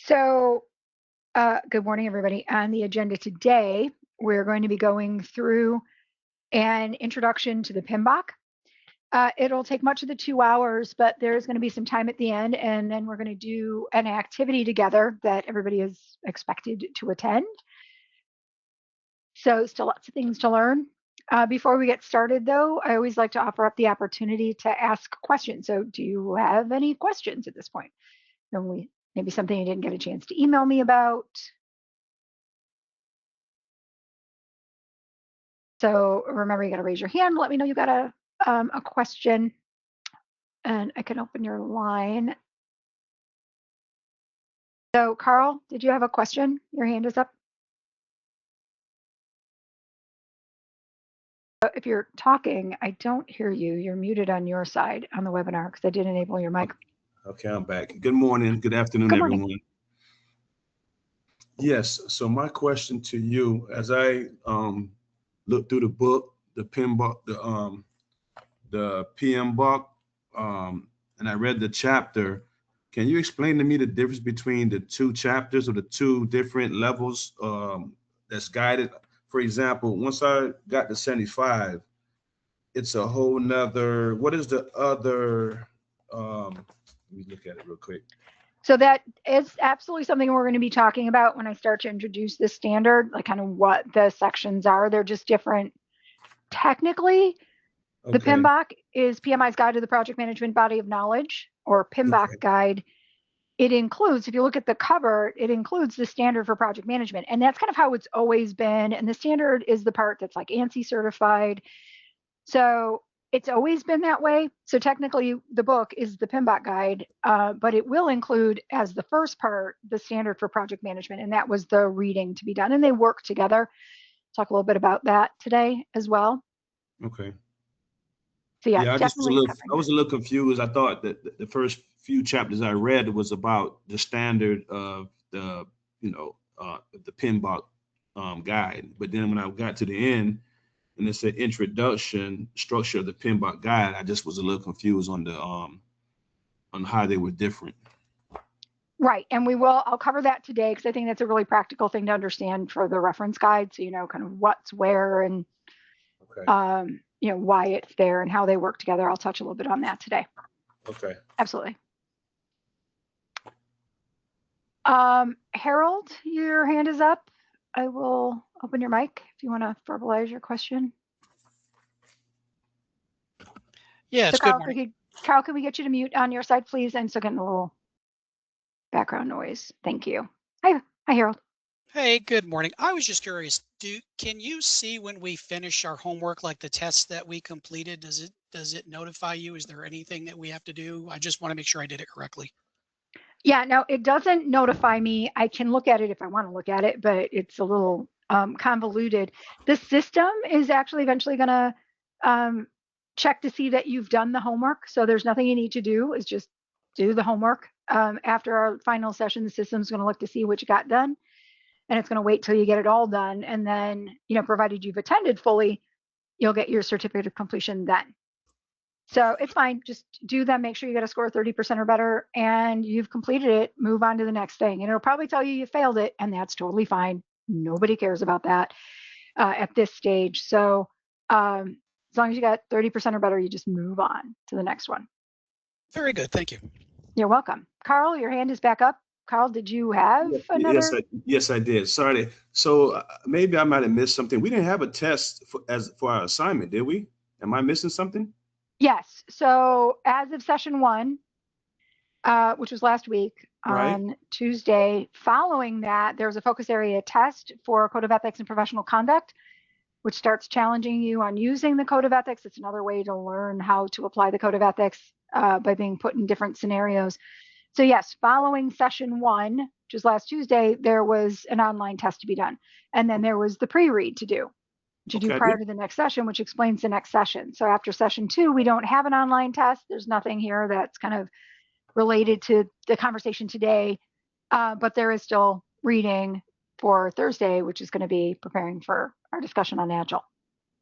So, good morning, everybody. On the agenda today, we're going to be going through an introduction to the PMBOK. It'll take much of the 2 hours, but there's going to be some time at the end, and then we're going to do an activity together that everybody is expected to attend. So, still lots of things to learn. Before we get started, though, I always like to offer up the opportunity to ask questions. So, do you have any questions at this point? Maybe something you didn't get a chance to email me about. So remember, you got to raise your hand. Let me know you got a question, and I can open your line. So Carl, did you have a question? Your hand is up. If you're talking, I don't hear you. You're muted on your side on the webinar because I did enable your mic. Okay, I'm back. Good morning. Good afternoon, Good morning. everyone. Yes. So my question to you, as I look through the book, the PMBOK, and I read the chapter, can you explain to me the difference between the two chapters or the two different levels that's guided? For example, once I got to 75, it's a whole nother, what is the other, let me look at it real quick. So that is absolutely something we're going to be talking about when I start to introduce this standard, like kind of what the sections are. They're just different. Technically, the PMBOK is PMI's Guide to the Project Management Body of Knowledge, or PMBOK Guide. It includes, if you look at the cover, it includes the standard for project management. And that's kind of how it's always been. And the standard is the part that's like ANSI certified. So it's always been that way. So technically, the book is the PMBOK Guide, but it will include, as the first part, the standard for project management. And that was the reading to be done. And they work together. Talk a little bit about that today as well. Okay. So yeah, I definitely was a little confused. I thought that the first few chapters I read was about the standard of the, the PMBOK guide. But then when I got to the end and it said introduction, structure of the PMBOK guide, I just was a little confused on the on how they were different. Right. And I'll cover that today because I think that's a really practical thing to understand for the reference guide. So, kind of what's where and, why it's there and how they work together. I'll touch a little bit on that today. Okay. Absolutely. Harold, your hand is up. I will open your mic if you want to verbalize your question. Yeah, so Carl, can we get you to mute on your side, please? I'm still getting a little background noise. Thank you. Hi, Harold. Hey, good morning. I was just curious, can you see when we finish our homework, like the tests that we completed? Does it notify you? Is there anything that we have to do? I just want to make sure I did it correctly. Yeah, no, it doesn't notify me. I can look at it if I want to look at it, but it's a little convoluted. The system is actually eventually going to check to see that you've done the homework. So there's nothing you need to do, is just do the homework. After our final session, the system's going to look to see what you got done. And it's going to wait till you get it all done. And then, provided you've attended fully, you'll get your certificate of completion then. So it's fine. Just do them. Make sure you get a score of 30% or better and you've completed it. Move on to the next thing. And it'll probably tell you failed it. And that's totally fine. Nobody cares about that at this stage. So as long as you got 30% or better, you just move on to the next one. Very good. Thank you. You're welcome. Carl, your hand is back up. Carl, did you have another? Yes, I did. Sorry. So maybe I might have missed something. We didn't have a test for our assignment, did we? Am I missing something? Yes. So as of session 1, which was last week on Tuesday, following that, there was a focus area test for Code of Ethics and Professional Conduct, which starts challenging you on using the Code of Ethics. It's another way to learn how to apply the Code of Ethics by being put in different scenarios. So yes, following session 1, which was last Tuesday, there was an online test to be done. And then there was the pre-read to do prior to the next session, which explains the next session. So after session 2, we don't have an online test. There's nothing here that's kind of related to the conversation today, but there is still reading for Thursday, which is going to be preparing for our discussion on Agile.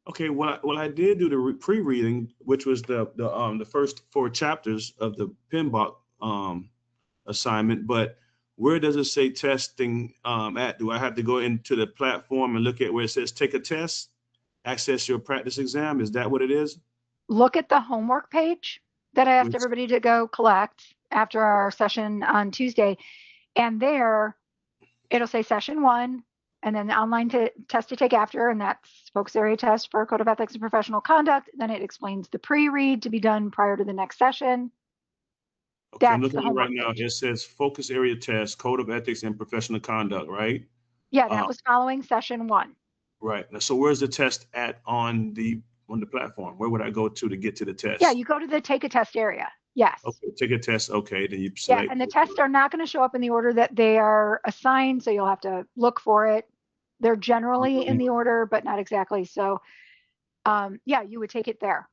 Okay, well, I did do the pre-reading, which was the first 4 chapters of the PMBOK assignment, but where does it say testing at? Do I have to go into the platform and look at where it says take a test, access your practice exam? Is that what it is? Look at the homework page that I asked Which- everybody to go collect after our session on Tuesday. And there it'll say session 1 and then the online test to take after, and that's focus area test for Code of Ethics and Professional Conduct. Then it explains the pre-read to be done prior to the next session. Okay, I'm That's looking the at it right homework now. page. It says focus area test, Code of Ethics and Professional Conduct, right? Yeah, that was following session 1. Right. Now, so where's the test at on the platform? Where would I go to get to the test? Yeah, you go to the take a test area. Yes. Okay, take a test. Okay, then you Yeah, select. and the tests are not going to show up in the order that they are assigned, so you'll have to look for it. They're generally in the order, but not exactly. So, yeah, you would take it there.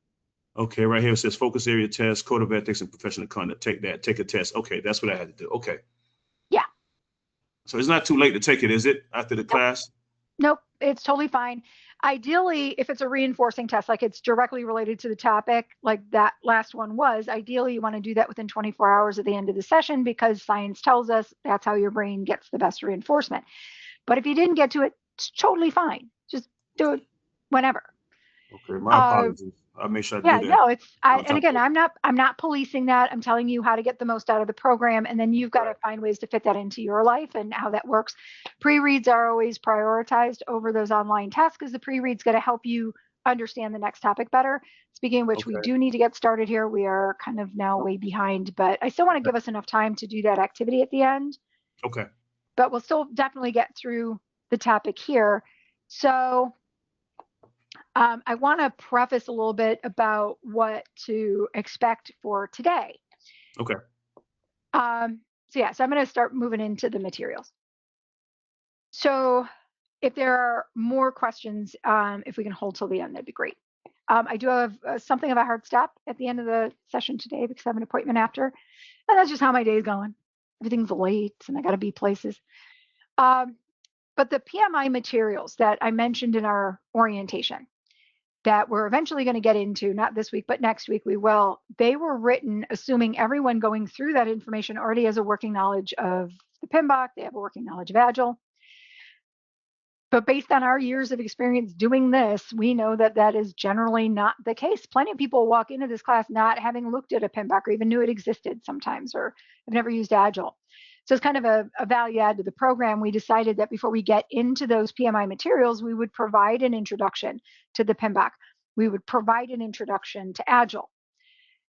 Okay, right here it says focus area test, Code of Ethics and Professional Conduct. Take that. Take a test. Okay, that's what I had to do. Okay. Yeah. So it's not too late to take it, is it? After the class? Nope, it's totally fine. Ideally, if it's a reinforcing test, like it's directly related to the topic, like that last one was, ideally you want to do that within 24 hours at the end of the session because science tells us that's how your brain gets the best reinforcement. But if you didn't get to it, it's totally fine. Just do it whenever. Okay, my apologies. I'll make sure I Yeah, do that. no, and again, I'm not policing that. I'm telling you how to get the most out of the program, and then you've got to find ways to fit that into your life and how that works. Pre-reads are always prioritized over those online tests because the pre-read's going to help you understand the next topic better. Speaking of which, we do need to get started here. We are kind of now way behind, but I still want to give us enough time to do that activity at the end. Okay. But we'll still definitely get through the topic here. So I want to preface a little bit about what to expect for today. Okay. So I'm going to start moving into the materials. So if there are more questions, if we can hold till the end, that'd be great. I do have something of a hard stop at the end of the session today because I have an appointment after, and that's just how my day is going. Everything's late and I got to be places. But the PMI materials that I mentioned in our orientation that we're eventually going to get into, not this week, but next week we will, they were written assuming everyone going through that information already has a working knowledge of the PMBOK, they have a working knowledge of Agile. But based on our years of experience doing this, we know that that is generally not the case. Plenty of people walk into this class not having looked at a PMBOK or even knew it existed sometimes, or have never used Agile. So it's kind of a value add to the program. We decided that before we get into those PMI materials, we would provide an introduction to the PMBOK. We would provide an introduction to Agile.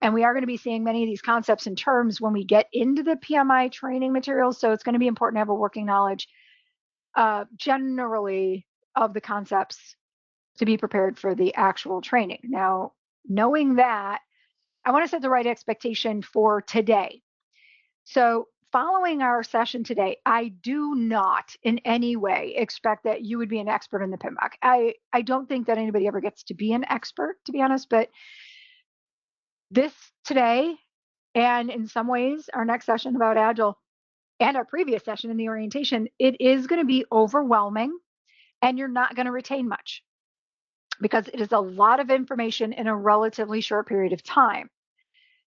And we are going to be seeing many of these concepts and terms when we get into the PMI training materials. So it's going to be important to have a working knowledge generally of the concepts to be prepared for the actual training. Now, knowing that, I want to set the right expectation for today. So following our session today, I do not in any way expect that you would be an expert in the PMBOK. I don't think that anybody ever gets to be an expert, to be honest, but this today, and in some ways, our next session about Agile and our previous session in the orientation, it is going to be overwhelming and you're not going to retain much because it is a lot of information in a relatively short period of time.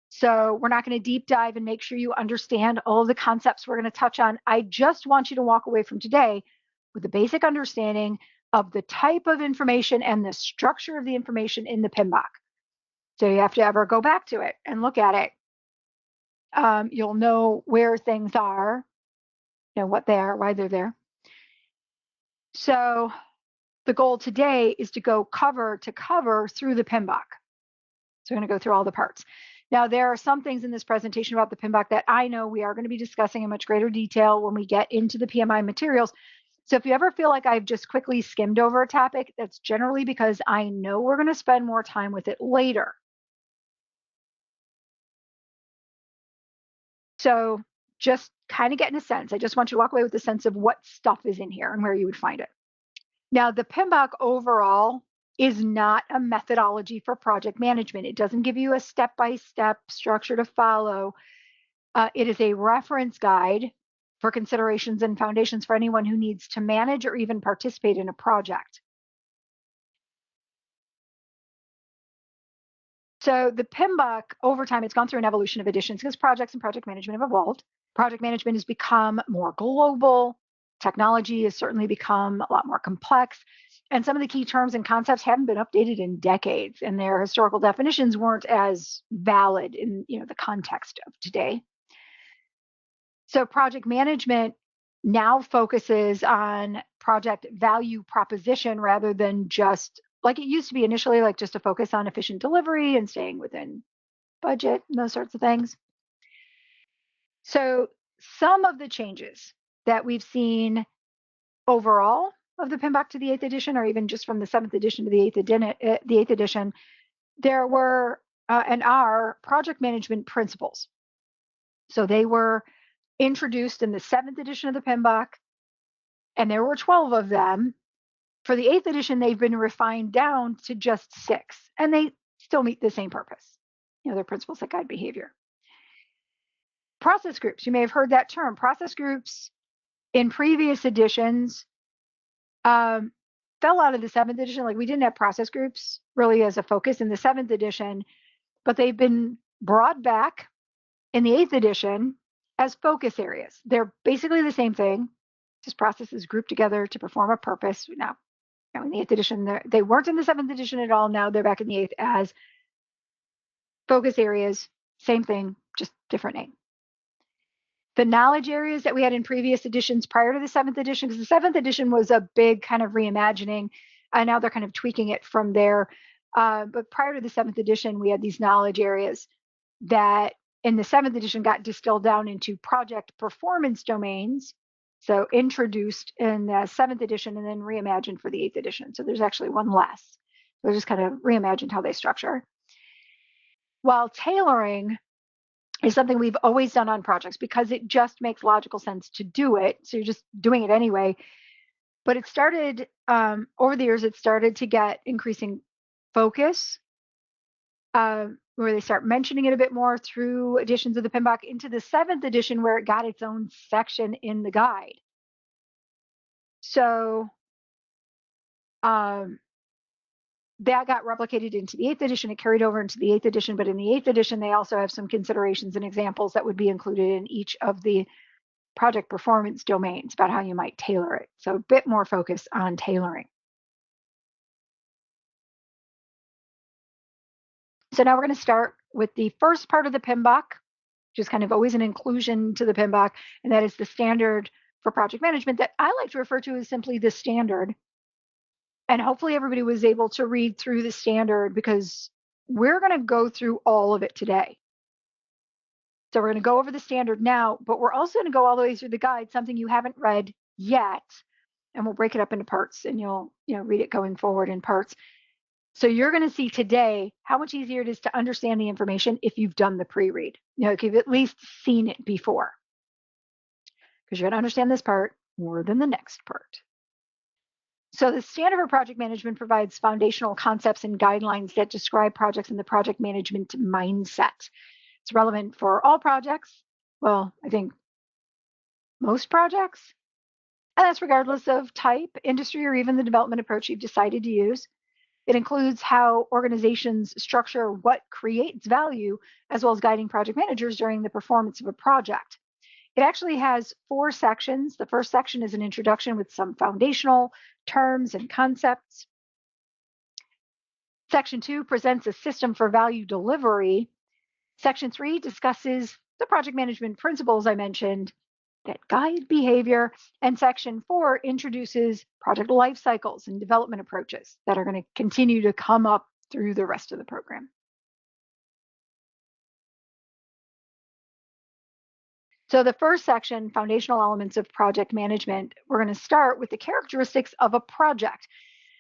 So we're not going to deep dive and make sure you understand all of the concepts we're going to touch on. I just want you to walk away from today with a basic understanding of the type of information and the structure of the information in the PMBOK. So you have to ever go back to it and look at it. You'll know where things are, what they are, why they're there. So the goal today is to go cover to cover through the PMBOK. So we're going to go through all the parts. Now, there are some things in this presentation about the PMBOK that I know we are going to be discussing in much greater detail when we get into the PMI materials. So if you ever feel like I've just quickly skimmed over a topic, that's generally because I know we're going to spend more time with it later. So just kind of getting a sense. I just want you to walk away with a sense of what stuff is in here and where you would find it. Now, the PMBOK overall is not a methodology for project management. It doesn't give you a step-by-step structure to follow. It is a reference guide for considerations and foundations for anyone who needs to manage or even participate in a project. So the PMBOK, over time, it's gone through an evolution of editions because projects and project management have evolved. Project management has become more global. Technology has certainly become a lot more complex. And some of the key terms and concepts haven't been updated in decades, and their historical definitions weren't as valid in the context of today. So project management now focuses on project value proposition rather than just like it used to be initially, like just a focus on efficient delivery and staying within budget and those sorts of things. So some of the changes that we've seen overall of the PMBOK to the 8th edition, or even just from the 7th edition to the 8th edition, there were and are project management principles. So they were introduced in the 7th edition of the PMBOK, and there were 12 of them. For the 8th edition, they've been refined down to just 6, and they still meet the same purpose. They're principles that guide behavior. Process groups, you may have heard that term. Process groups in previous editions fell out of the 7th edition. Like we didn't have process groups really as a focus in the 7th edition, but they've been brought back in the 8th edition as focus areas. They're basically the same thing, just processes grouped together to perform a purpose. Now in the 8th edition, they weren't in the 7th edition at all. Now they're back in the 8th as focus areas, same thing, just different name. The knowledge areas that we had in previous editions prior to the 7th edition, because the 7th edition was a big kind of reimagining, and now they're kind of tweaking it from there. But prior to the 7th edition, we had these knowledge areas that in the 7th edition got distilled down into project performance domains. So introduced in the 7th edition and then reimagined for the 8th edition. So there's actually one less. They're just kind of reimagined how they structure. While tailoring is something we've always done on projects because it just makes logical sense to do it. So you're just doing it anyway. But it started, over the years, it started to get increasing focus, where they start mentioning it a bit more through editions of the PMBOK into the 7th edition, where it got its own section in the guide. So that got replicated into the 8th edition. It carried over into the 8th edition, but in the 8th edition, they also have some considerations and examples that would be included in each of the project performance domains about how you might tailor it. So a bit more focus on tailoring. So now we're going to start with the first part of the PMBOK, which is kind of always an inclusion to the PMBOK, and that is the standard for project management that I like to refer to as simply the standard. And hopefully everybody was able to read through the standard because we're going to go through all of it today. So we're going to go over the standard now, but we're also going to go all the way through the guide, something you haven't read yet. And we'll break it up into parts and you'll read it going forward in parts. So you're going to see today how much easier it is to understand the information if you've done the pre-read. If you've at least seen it before. Because you're going to understand this part more than the next part. So the standard for project management provides foundational concepts and guidelines that describe projects in the project management mindset. It's relevant for all projects. Well, I think most projects. And that's regardless of type, industry, or even the development approach you've decided to use. It includes how organizations structure what creates value, as well as guiding project managers during the performance of a project. It actually has 4 sections. The first section is an introduction with some foundational terms and concepts. Section 2 presents a system for value delivery. Section 3 discusses the project management principles I mentioned that guide behavior. And Section 4 introduces project life cycles and development approaches that are going to continue to come up through the rest of the program. So the first section, foundational elements of project management, we're going to start with the characteristics of a project.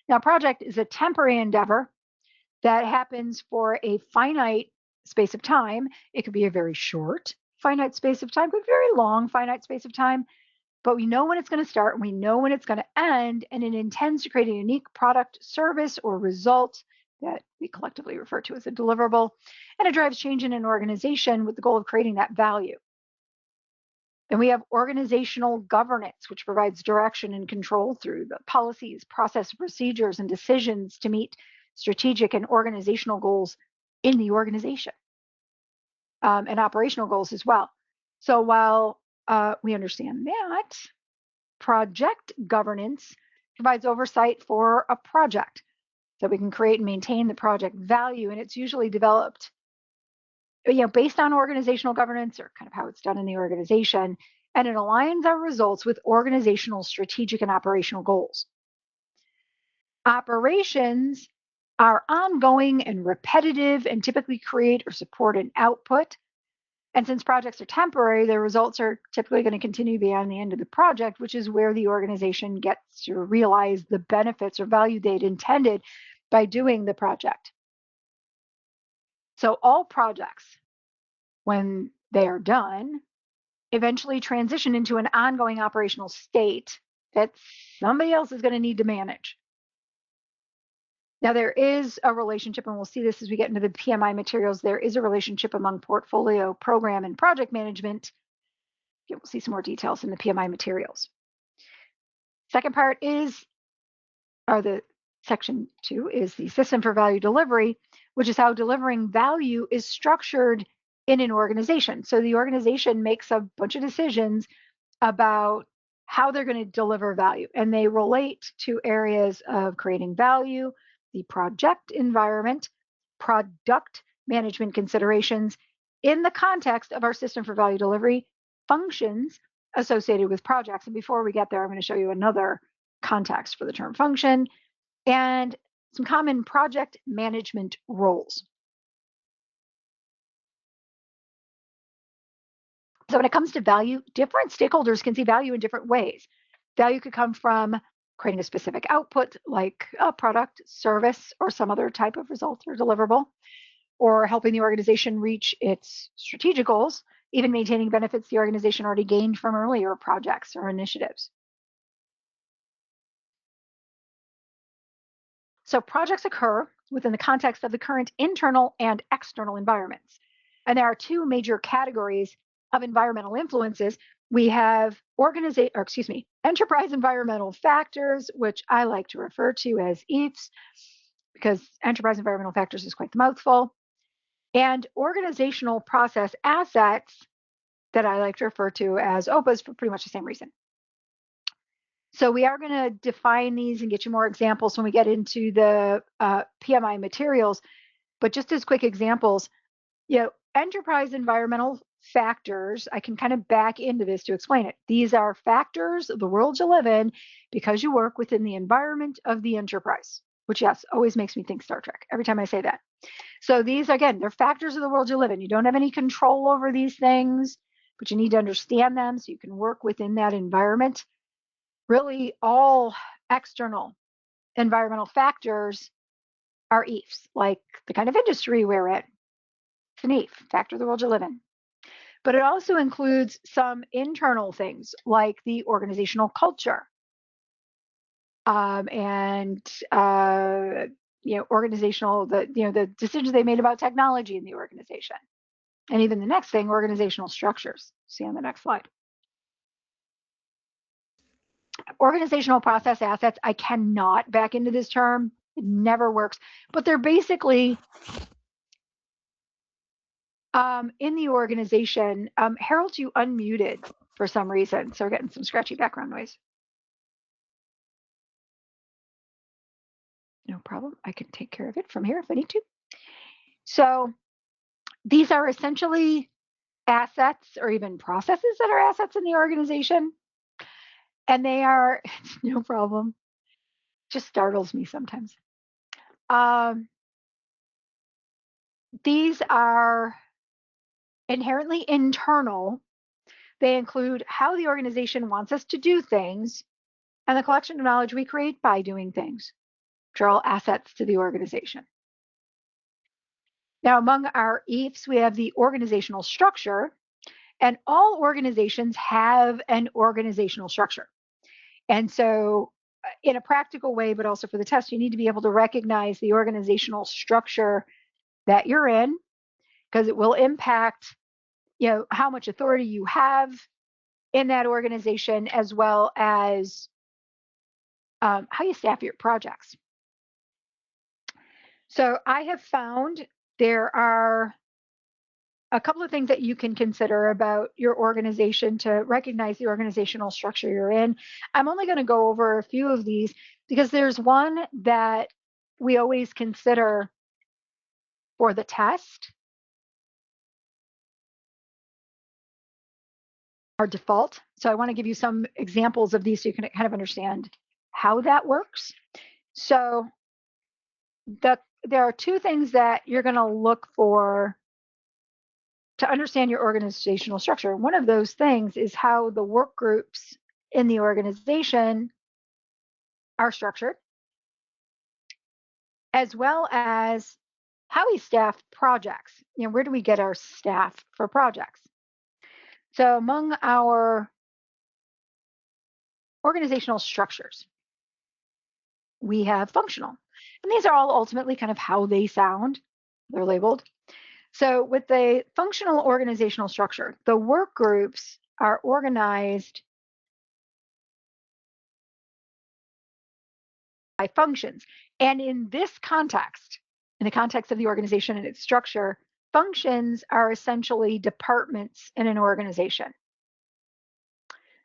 Now, a project is a temporary endeavor that happens for a finite space of time. It could be a very short finite space of time, but very long finite space of time. But we know when it's going to start and we know when it's going to end, and it intends to create a unique product, service, or result that we collectively refer to as a deliverable, and it drives change in an organization with the goal of creating that value. Then we have organizational governance, which provides direction and control through the policies, process, procedures, and decisions to meet strategic and organizational goals in the organization, and operational goals as well. So while we understand that. Project governance provides oversight for a project so we can create and maintain the project value, and it's usually developed based on organizational governance or kind of how it's done in the organization, and it aligns our results with organizational strategic and operational goals. Operations are ongoing and repetitive and typically create or support an output. And since projects are temporary, the results are typically going to continue beyond the end of the project, which is where the organization gets to realize the benefits or value they'd intended by doing the project. So all projects, when they are done, eventually transition into an ongoing operational state that somebody else is going to need to manage. Now, there is a relationship, and we'll see this as we get into the PMI materials. There is a relationship among portfolio, program, and project management. We'll see some more details in the PMI materials. Second part is, or the section 2 is the system for value delivery, which is how delivering value is structured in an organization. So the organization makes a bunch of decisions about how they're going to deliver value, and they relate to areas of creating value, the project environment, product management considerations in the context of our system for value delivery functions associated with projects. And before we get there, I'm going to show you another context for the term function and some common project management roles. So when it comes to value, different stakeholders can see value in different ways. Value could come from creating a specific output like a product, service, or some other type of result or deliverable, or helping the organization reach its strategic goals, even maintaining benefits the organization already gained from earlier projects or initiatives. So projects occur within the context of the current internal and external environments. And there are two major categories of environmental influences. We have enterprise environmental factors, which I like to refer to as EEFs, because enterprise environmental factors is quite the mouthful, and organizational process assets that I like to refer to as OPAs for pretty much the same reason. So we are going to define these and get you more examples when we get into the PMI materials. But just as quick examples, enterprise environmental factors, I can kind of back into this to explain it. These are factors of the world you live in because you work within the environment of the enterprise, which, yes, always makes me think Star Trek every time I say that. So these, again, they're factors of the world you live in. You don't have any control over these things, but you need to understand them so you can work within that environment. Really, all external environmental factors are EEFs, like the kind of industry we're in. It's an EEF, factor of the world you live in. But it also includes some internal things like the organizational culture organizational, the decisions they made about technology in the organization. And even the next thing, organizational structures. See on the next slide. Organizational process assets, I cannot back into this term. It never works. But they're basically in the organization. Harold, you unmuted for some reason. So we're getting some scratchy background noise. No problem. I can take care of it from here if I need to. So these are essentially assets or even processes that are assets in the organization. And they are, no problem, just startles me sometimes. These are inherently internal. They include how the organization wants us to do things and the collection of knowledge we create by doing things, which are all assets to the organization. Now, among our EEFs, we have the organizational structure, and all organizations have an organizational structure. And so in a practical way, but also for the test, you need to be able to recognize the organizational structure that you're in, because it will impact, how much authority you have in that organization, as well as how you staff your projects. So I have found there are a couple of things that you can consider about your organization to recognize the organizational structure you're in. I'm only going to go over a few of these because there's one that we always consider for the test, our default. So I want to give you some examples of these so you can kind of understand how that works. So there are two things that you're going to look for to understand your organizational structure. One of those things is how the work groups in the organization are structured, as well as how we staff projects. You know, where do we get our staff for projects? So among our organizational structures, we have functional. And these are all ultimately kind of how they sound. They're labeled. So with the functional organizational structure, the work groups are organized by functions. And in this context, in the context of the organization and its structure, functions are essentially departments in an organization.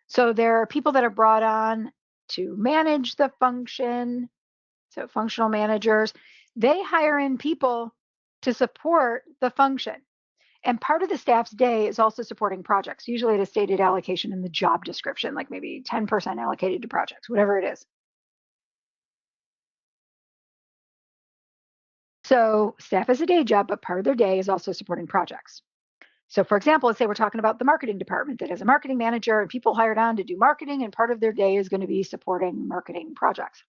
So there are people that are brought on to manage the function. So functional managers, they hire in people to support the function. And part of the staff's day is also supporting projects, usually at a stated allocation in the job description, like maybe 10% allocated to projects, whatever it is. So staff has a day job, but part of their day is also supporting projects. So for example, let's say we're talking about the marketing department that has a marketing manager and people hired on to do marketing, and part of their day is going to be supporting marketing projects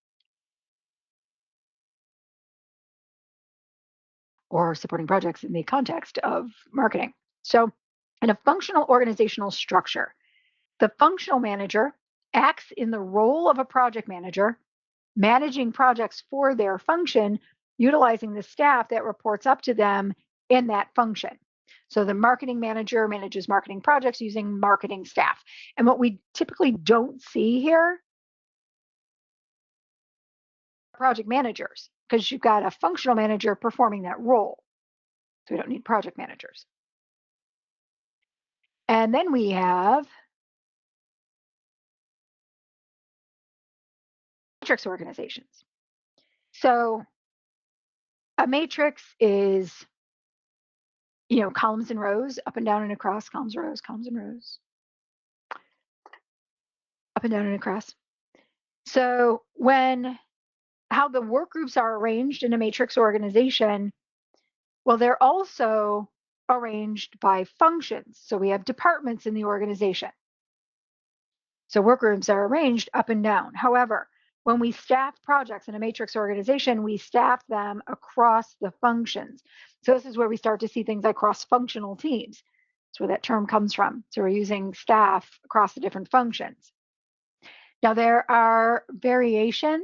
or supporting projects in the context of marketing. So in a functional organizational structure, the functional manager acts in the role of a project manager, managing projects for their function, utilizing the staff that reports up to them in that function. So the marketing manager manages marketing projects using marketing staff. And what we typically don't see here are project managers, because you've got a functional manager performing that role. So we don't need project managers. And then we have matrix organizations. So a matrix is, you know, columns and rows, up and down and across, columns, rows, columns and rows, up and down and across. So how the work groups are arranged in a matrix organization, well, they're also arranged by functions. So we have departments in the organization. So work groups are arranged up and down. However, when we staff projects in a matrix organization, we staff them across the functions. So this is where we start to see things like cross-functional teams. That's where that term comes from. So we're using staff across the different functions. Now there are variations.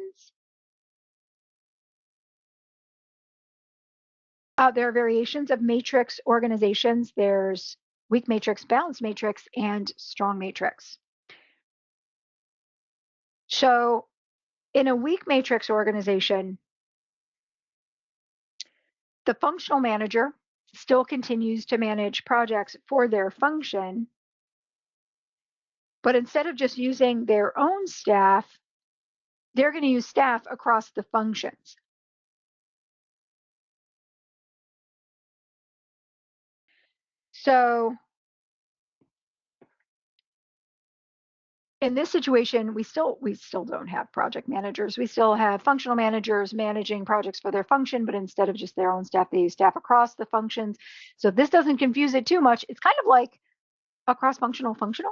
There are variations of matrix organizations. There's weak matrix, balanced matrix, and strong matrix. So in a weak matrix organization, the functional manager still continues to manage projects for their function, but instead of just using their own staff, they're going to use staff across the functions. So in this situation, we still don't have project managers. We still have functional managers managing projects for their function, but instead of just their own staff, they use staff across the functions. So if this doesn't confuse it too much, it's kind of like a cross-functional functional.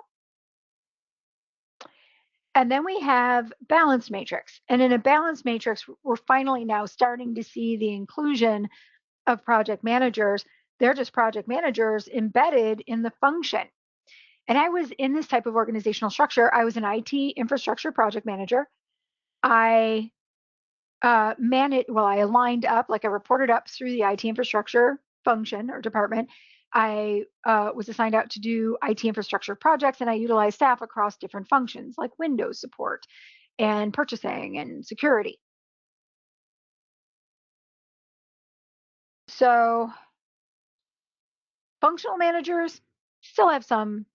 And then we have balanced matrix. And in a balanced matrix, we're finally now starting to see the inclusion of project managers. They're just project managers embedded in the function. And I was in this type of organizational structure. I was an IT infrastructure project manager. I aligned up, like I reported up through the IT infrastructure function or department. I was assigned out to do IT infrastructure projects, and I utilized staff across different functions like Windows support and purchasing and security. So Functional managers still have some,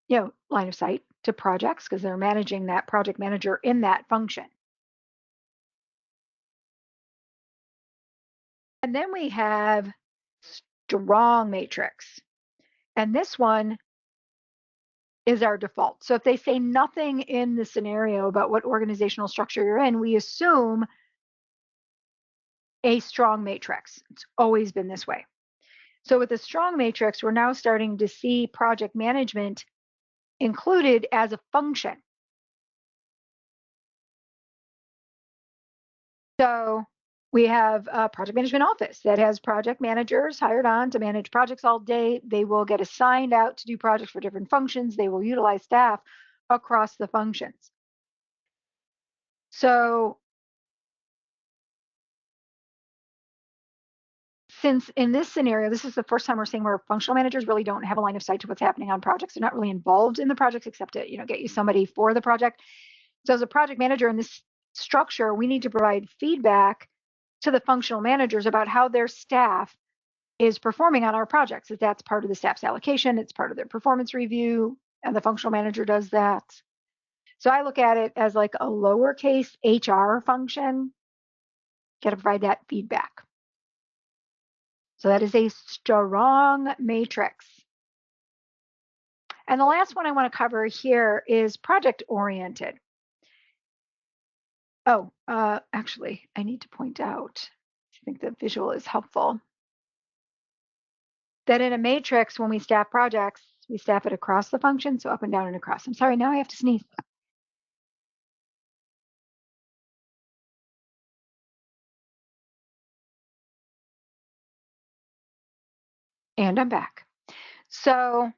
line of sight to projects because they're managing that project manager in that function. And then we have strong matrix. And this one is our default. So if they say nothing in the scenario about what organizational structure you're in, we assume a strong matrix. It's always been this way. So with a strong matrix, we're now starting to see project management included as a function. So we have a project management office that has project managers hired on to manage projects all day. They will get assigned out to do projects for different functions. They will utilize staff across the functions. So since in this scenario, this is the first time we're seeing where functional managers really don't have a line of sight to what's happening on projects. They're not really involved in the projects except to, get you somebody for the project. So as a project manager in this structure, we need to provide feedback to the functional managers about how their staff is performing on our projects. If that's part of the staff's allocation, it's part of their performance review, and the functional manager does that. So I look at it as like a lowercase HR function. Got to provide that feedback. So that is a strong matrix. And the last one I want to cover here is project oriented. Oh, actually, I need to point out, I think the visual is helpful, that in a matrix, when we staff projects, we staff it across the function, so up and down and across. I'm sorry, now I have to sneeze. And I'm back. So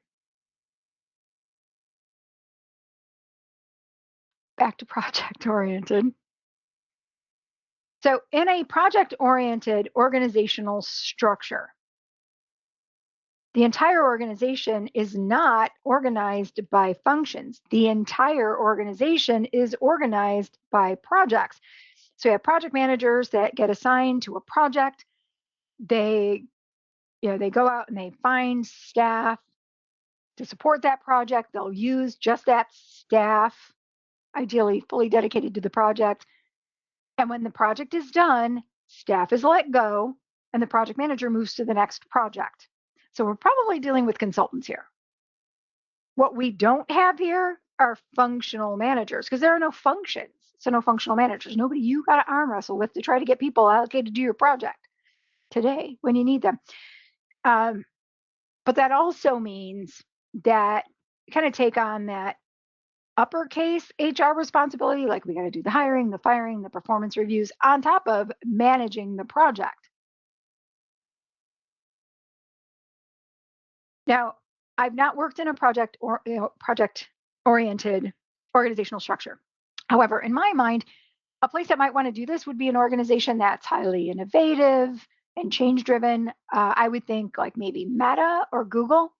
back to project-oriented. So in a project-oriented organizational structure, the entire organization is not organized by functions. The entire organization is organized by projects. So you have project managers that get assigned to a project. They go out and they find staff to support that project. They'll use just that staff, ideally fully dedicated to the project. And when the project is done, staff is let go and the project manager moves to the next project. So we're probably dealing with consultants here. What we don't have here are functional managers because there are no functions. So no functional managers, nobody you got to arm wrestle with to try to get people allocated to your project today when you need them. But that also means that you kind of take on that uppercase HR responsibility, like we got to do the hiring, the firing, the performance reviews on top of managing the project. Now, I've not worked in a project-oriented organizational structure. However, in my mind, a place that might want to do this would be an organization that's highly innovative and change-driven. I would think like maybe Meta or Google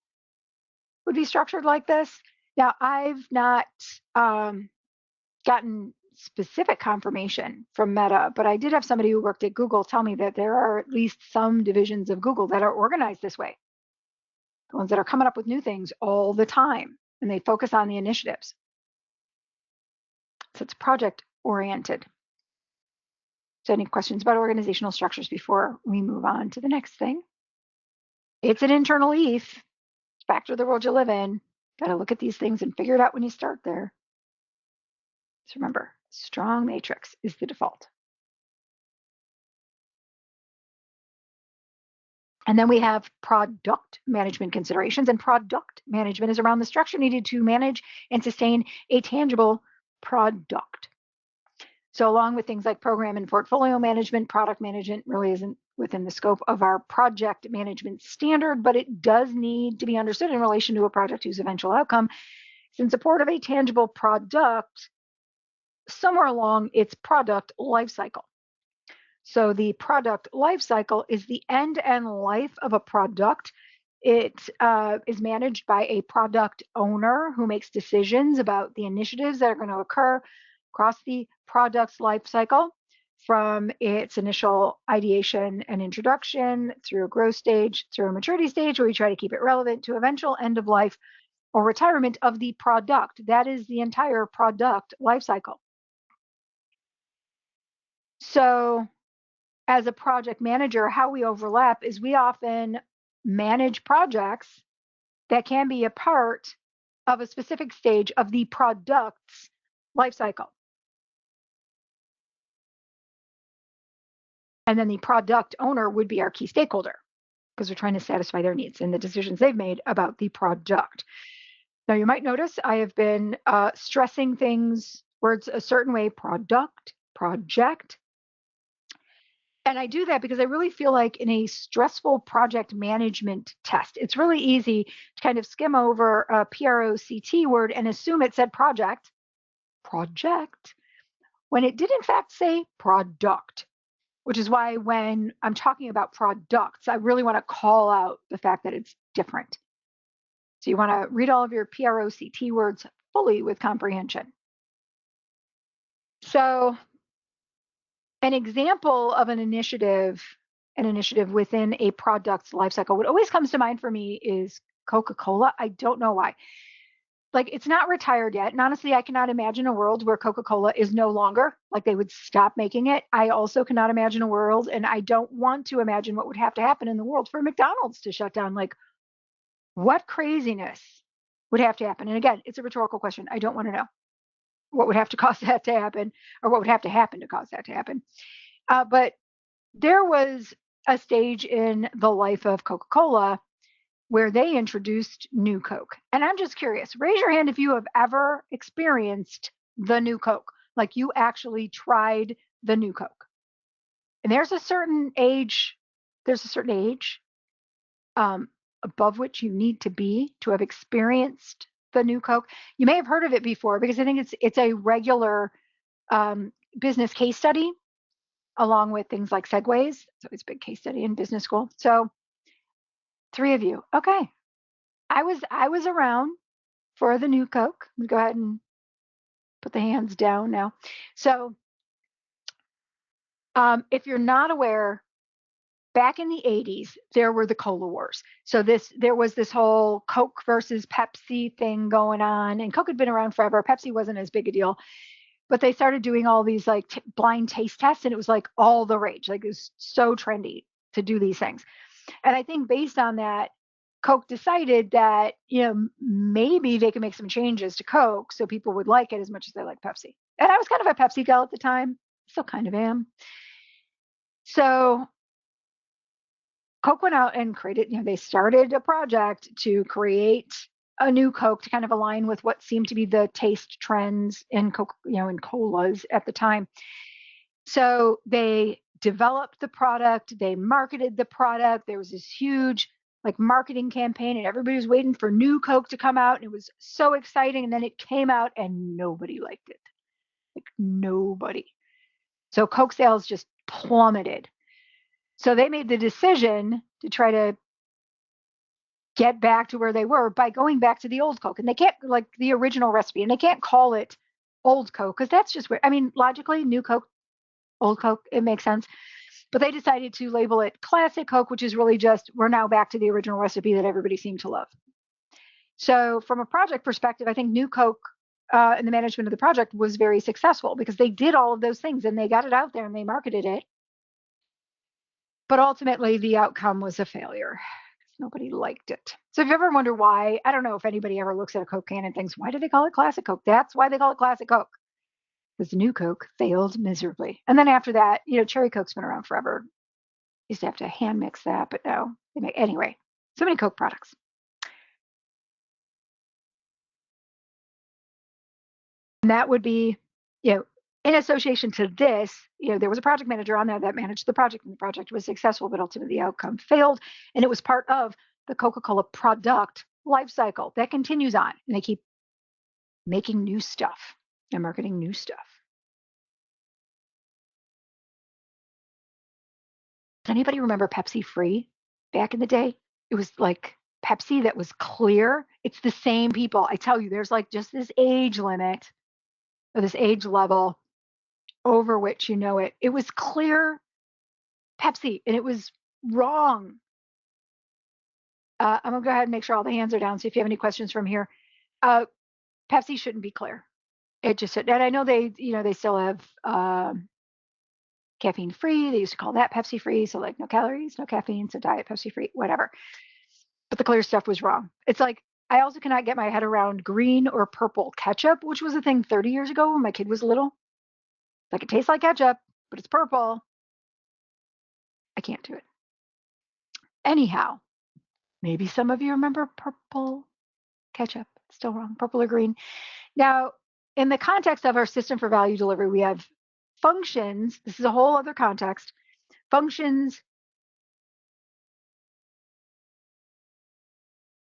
would be structured like this. Now, I've not gotten specific confirmation from Meta, but I did have somebody who worked at Google tell me that there are at least some divisions of Google that are organized this way. The ones that are coming up with new things all the time, and they focus on the initiatives. So it's project oriented. So any questions about organizational structures before we move on to the next thing? It's an internal EAF. Factor the world you live in. Got to look at these things and figure it out when you start there. So remember, strong matrix is the default. And then we have product management considerations, and product management is around the structure needed to manage and sustain a tangible product. So along with things like program and portfolio management, product management really isn't within the scope of our project management standard, but it does need to be understood in relation to a project whose eventual outcome is in support of a tangible product somewhere along its product life cycle. So the product life cycle is the end-to-end life of a product. It is managed by a product owner who makes decisions about the initiatives that are going to occur across the product's life cycle. from its initial ideation and introduction through a growth stage, through a maturity stage, where we try to keep it relevant, to eventual end of life or retirement of the product. That is the entire product life cycle. So as a project manager, how we overlap is we often manage projects that can be a part of a specific stage of the product's life cycle. And then the product owner would be our key stakeholder, because we're trying to satisfy their needs and the decisions they've made about the product. Now, you might notice I have been stressing words a certain way: product, project. And I do that because I really feel like in a stressful project management test, it's really easy to kind of skim over a PROCT word and assume it said project, when it did in fact say product, which is why when I'm talking about products, I really want to call out the fact that it's different. So you want to read all of your PROCT words fully with comprehension. So an example of an initiative within a product's lifecycle, what always comes to mind for me is Coca-Cola. I don't know why. Like, it's not retired yet. And honestly, I cannot imagine a world where Coca-Cola is no longer, like they would stop making it. I also cannot imagine a world, and I don't want to imagine what would have to happen in the world for McDonald's to shut down. Like, what craziness would have to happen? And again, it's a rhetorical question. I don't want to know what would have to cause that to happen, or what would have to happen to cause that to happen. But there was a stage in the life of Coca-Cola where they introduced New Coke. And I'm just curious, raise your hand if you have ever experienced the New Coke, like you actually tried the New Coke. And there's a certain age above which you need to be to have experienced the New Coke. You may have heard of it before, because I think it's a regular business case study, along with things like Segways. It's always a big case study in business school. So 3 of you. Okay. I was around for the New Coke. Let me go ahead and put the hands down now. So if you're not aware, back in the 80s, there were the Cola Wars. So there was this whole Coke versus Pepsi thing going on, and Coke had been around forever. Pepsi wasn't as big a deal, but they started doing all these like blind taste tests, and it was like all the rage. Like, it was so trendy to do these things. And I think based on that, Coke decided that, maybe they could make some changes to Coke so people would like it as much as they like Pepsi. And I was kind of a Pepsi gal at the time, still kind of am. So Coke went out and created, they started a project to create a new Coke to kind of align with what seemed to be the taste trends in Coke, in colas at the time. So they developed the product, they marketed the product. There was this huge marketing campaign, and everybody was waiting for New Coke to come out, and it was so exciting. And then it came out and nobody liked it. Nobody. So Coke sales just plummeted. So they made the decision to try to get back to where they were by going back to the old Coke. And they can't, the original recipe, and they can't call it old Coke, because that's just weird. I mean, logically, New Coke, old Coke, it makes sense. But they decided to label it Classic Coke, which is really just, we're now back to the original recipe that everybody seemed to love. So from a project perspective, I think New Coke and the management of the project was very successful, because they did all of those things and they got it out there and they marketed it. But ultimately, the outcome was a failure because nobody liked it. So if you ever wonder why, I don't know if anybody ever looks at a Coke can and thinks, why do they call it Classic Coke? That's why they call it Classic Coke. Because the New Coke failed miserably. And then after that, Cherry Coke's been around forever. Used to have to hand mix that, but now they make, anyway, so many Coke products. And that would be, in association to this, there was a project manager on there that managed the project, and the project was successful, but ultimately the outcome failed. And it was part of the Coca-Cola product life cycle that continues on, and they keep making new stuff and marketing new stuff. Does anybody remember Pepsi Free back in the day? It was like Pepsi that was clear. It's the same people. I tell you, there's just this age limit, or this age level. over which you know it. It was clear Pepsi, and it was wrong. I'm gonna go ahead and make sure all the hands are down. So if you have any questions from here, Pepsi shouldn't be clear. It just should. And I know they, they still have caffeine free. They used to call that Pepsi free. So like no calories, no caffeine, so diet Pepsi free, whatever. But the clear stuff was wrong. It's like I also cannot get my head around green or purple ketchup, which was a thing 30 years ago when my kid was little. Like it tastes like ketchup, but it's purple. I can't do it. Anyhow, maybe some of you remember purple ketchup. Still wrong, purple or green. Now, in the context of our system for value delivery, we have functions. This is a whole other context. Functions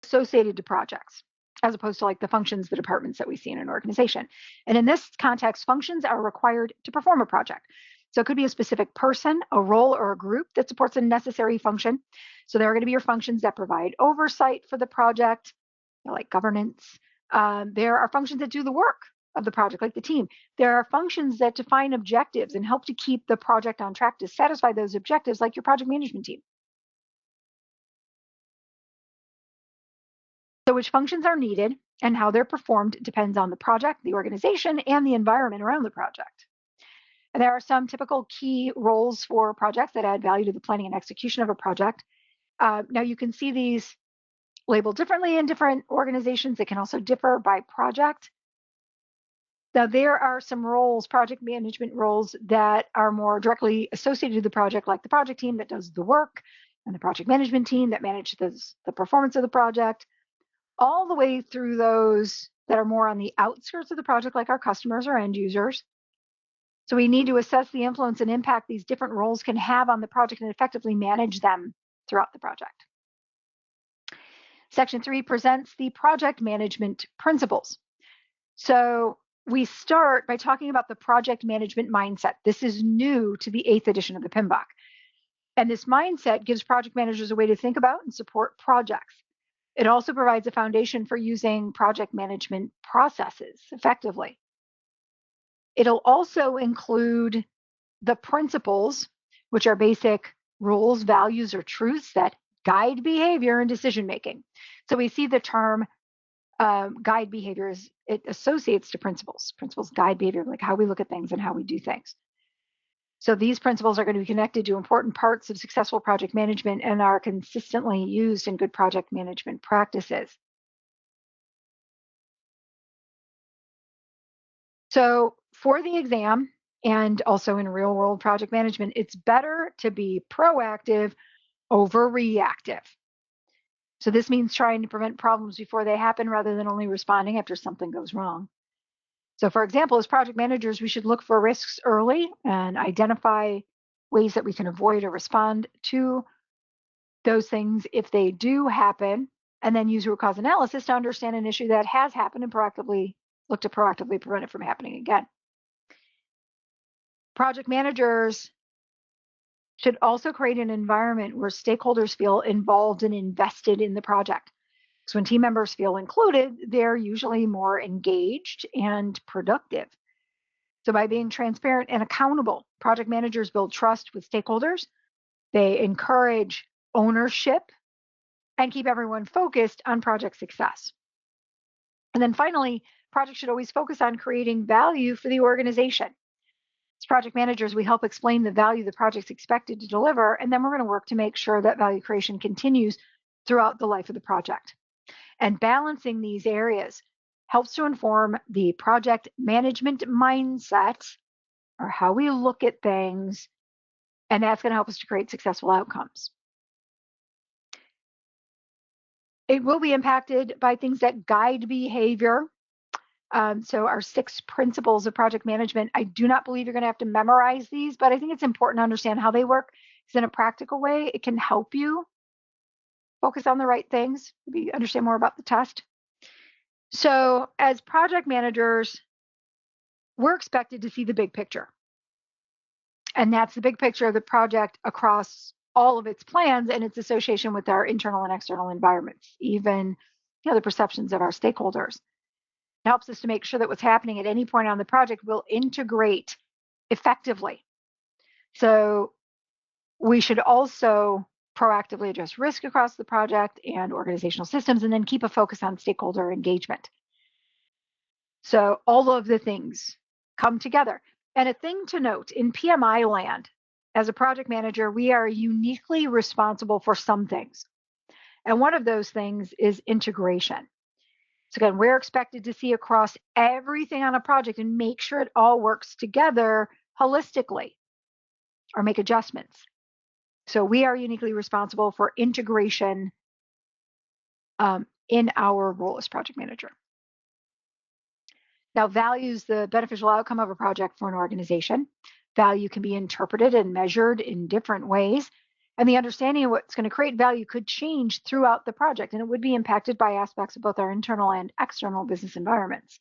associated to projects, as opposed to like the functions, the departments that we see in an organization. And in this context, functions are required to perform a project. So it could be a specific person, a role, or a group that supports a necessary function. So there are going to be your functions that provide oversight for the project, like governance. There are functions that do the work of the project, like the team. There are functions that define objectives and help to keep the project on track to satisfy those objectives, like your project management team. So which functions are needed and how they're performed depends on the project, the organization, and the environment around the project. And there are some typical key roles for projects that add value to the planning and execution of a project. Now you can see these labeled differently in different organizations. They can also differ by project. Now there are some roles, project management roles, that are more directly associated to the project, like the project team that does the work and the project management team that manages the performance of the project, all the way through those that are more on the outskirts of the project, like our customers or end users. So we need to assess the influence and impact these different roles can have on the project and effectively manage them throughout the project. Section 3 presents the project management principles. So we start by talking about the project management mindset. This is new to the 8th edition of the PMBOK. And this mindset gives project managers a way to think about and support projects. It also provides a foundation for using project management processes effectively. It'll also include the principles, which are basic rules, values, or truths that guide behavior and decision making. So we see the term guide behaviors, it associates to principles. Principles guide behavior, like how we look at things and how we do things. So these principles are going to be connected to important parts of successful project management and are consistently used in good project management practices. So for the exam and also in real world project management, it's better to be proactive over reactive. So this means trying to prevent problems before they happen rather than only responding after something goes wrong. So for example, as project managers, we should look for risks early and identify ways that we can avoid or respond to those things if they do happen, and then use root cause analysis to understand an issue that has happened and look to proactively prevent it from happening again. Project managers should also create an environment where stakeholders feel involved and invested in the project. So when team members feel included, they're usually more engaged and productive. So by being transparent and accountable, project managers build trust with stakeholders. They encourage ownership and keep everyone focused on project success. And then finally, projects should always focus on creating value for the organization. As project managers, we help explain the value the project's expected to deliver, and then we're going to work to make sure that value creation continues throughout the life of the project. And balancing these areas helps to inform the project management mindset, or how we look at things, and that's going to help us to create successful outcomes. It will be impacted by things that guide behavior. So our 6 principles of project management, I do not believe you're going to have to memorize these, but I think it's important to understand how they work, because in a practical way, it can help you focus on the right things, maybe understand more about the test. So as project managers, we're expected to see the big picture. And that's the big picture of the project across all of its plans and its association with our internal and external environments, even the perceptions of our stakeholders. It helps us to make sure that what's happening at any point on the project will integrate effectively. So we should also proactively address risk across the project and organizational systems, and then keep a focus on stakeholder engagement. So all of the things come together. And a thing to note, in PMI land, as a project manager, we are uniquely responsible for some things. And one of those things is integration. So again, we're expected to see across everything on a project and make sure it all works together holistically or make adjustments. So we are uniquely responsible for integration in our role as project manager. Now, value is the beneficial outcome of a project for an organization. Value can be interpreted and measured in different ways. And the understanding of what's going to create value could change throughout the project, and it would be impacted by aspects of both our internal and external business environments.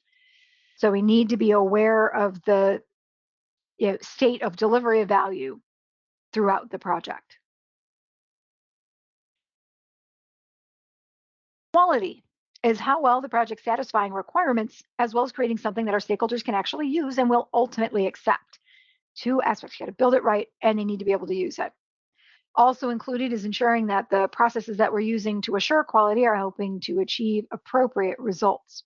So we need to be aware of the state of delivery of value throughout the project. Quality is how well the project satisfying requirements, as well as creating something that our stakeholders can actually use and will ultimately accept. Two aspects: you got to build it right, and they need to be able to use it. Also included is ensuring that the processes that we're using to assure quality are helping to achieve appropriate results.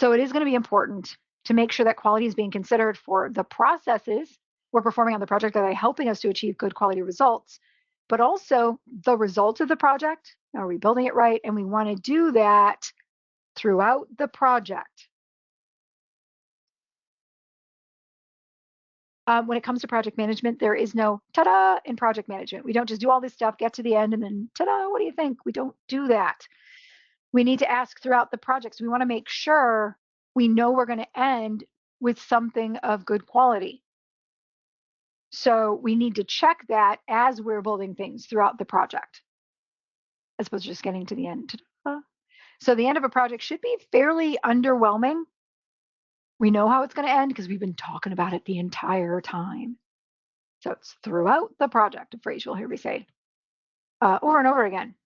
So it is going to be important to make sure that quality is being considered for the processes we're performing on the project that are helping us to achieve good quality results, but also the results of the project. Are we building it right? And we want to do that throughout the project. When it comes to project management, there is no ta-da in project management. We don't just do all this stuff, get to the end, and then ta-da, what do you think? We don't do that. We need to ask throughout the projects. We want to make sure we know we're going to end with something of good quality. So we need to check that as we're building things throughout the project, as opposed to just getting to the end. Ta-da. So the end of a project should be fairly underwhelming. We know how it's going to end because we've been talking about it the entire time. So it's throughout the project, a phrase you'll hear me say over and over again.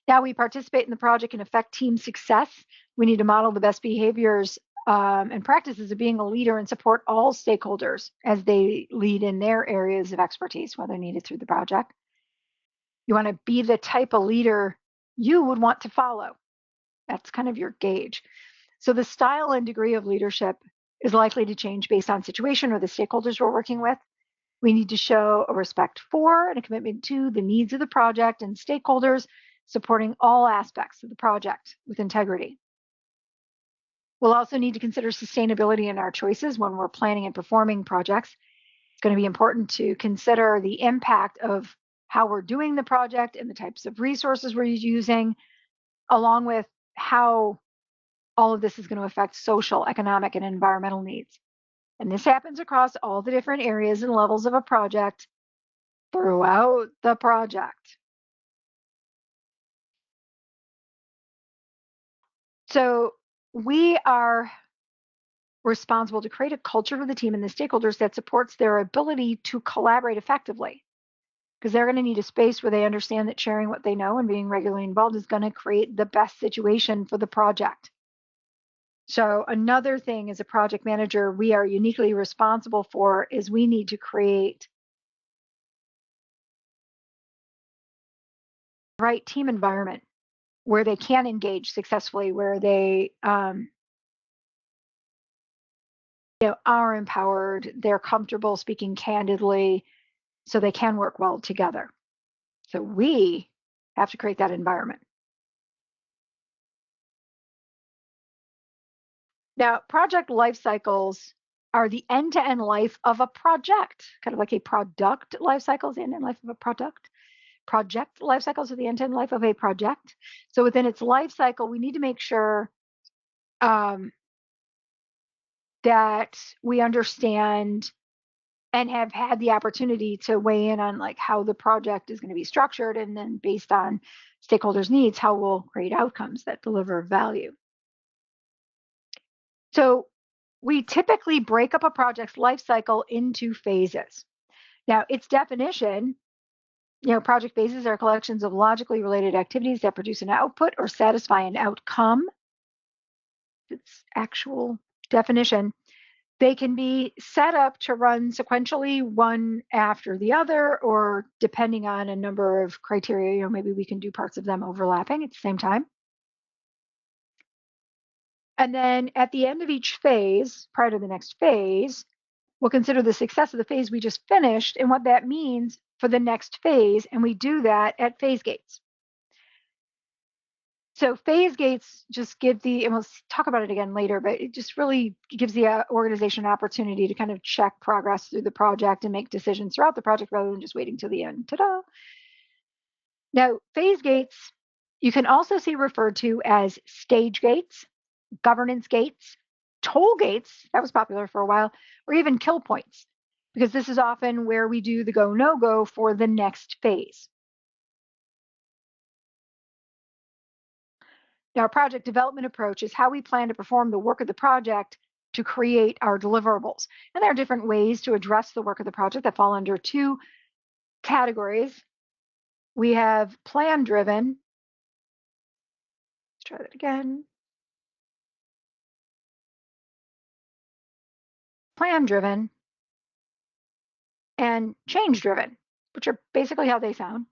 Now we participate in the project and affect team success. We need to model the best behaviors and practices of being a leader and support all stakeholders as they lead in their areas of expertise, whether needed through the project. You want to be the type of leader you would want to follow. That's kind of your gauge. So the style and degree of leadership is likely to change based on situation or the stakeholders we're working with. We need to show a respect for and a commitment to the needs of the project and stakeholders, supporting all aspects of the project with integrity. We'll also need to consider sustainability in our choices when we're planning and performing projects. It's going to be important to consider the impact of how we're doing the project and the types of resources we're using, along with how all of this is going to affect social, economic, and environmental needs. And this happens across all the different areas and levels of a project throughout the project. So we are responsible to create a culture for the team and the stakeholders that supports their ability to collaborate effectively, because they're going to need a space where they understand that sharing what they know and being regularly involved is going to create the best situation for the project. So another thing as a project manager we are uniquely responsible for is we need to create the right team environment where they can engage successfully, where they are empowered, they're comfortable speaking candidly, so they can work well together. So we have to create that environment. Now, project life cycles are the end-to-end life of a project, kind of like a product life cycle is the end-to-end life of a product. Project life cycles are the end-to-end life of a project. So within its life cycle, we need to make sure that we understand and have had the opportunity to weigh in on like how the project is going to be structured, and then based on stakeholders' needs, how we'll create outcomes that deliver value. So we typically break up a project's life cycle into phases. Now, its definition, project phases are collections of logically related activities that produce an output or satisfy an outcome. its actual definition. They can be set up to run sequentially one after the other, or depending on a number of criteria, maybe we can do parts of them overlapping at the same time. And then at the end of each phase, prior to the next phase, we'll consider the success of the phase we just finished and what that means for the next phase. And we do that at phase gates. So phase gates just give and we'll talk about it again later, but it just really gives the organization an opportunity to kind of check progress through the project and make decisions throughout the project rather than just waiting till the end. Ta-da! Now, phase gates, you can also see referred to as stage gates, governance gates, toll gates, that was popular for a while, or even kill points, because this is often where we do the go, no go for the next phase. Now, our project development approach is how we plan to perform the work of the project to create our deliverables. And there are different ways to address the work of the project that fall under two categories. We have plan-driven. Let's try that again. Plan-driven and change-driven, which are basically how they sound.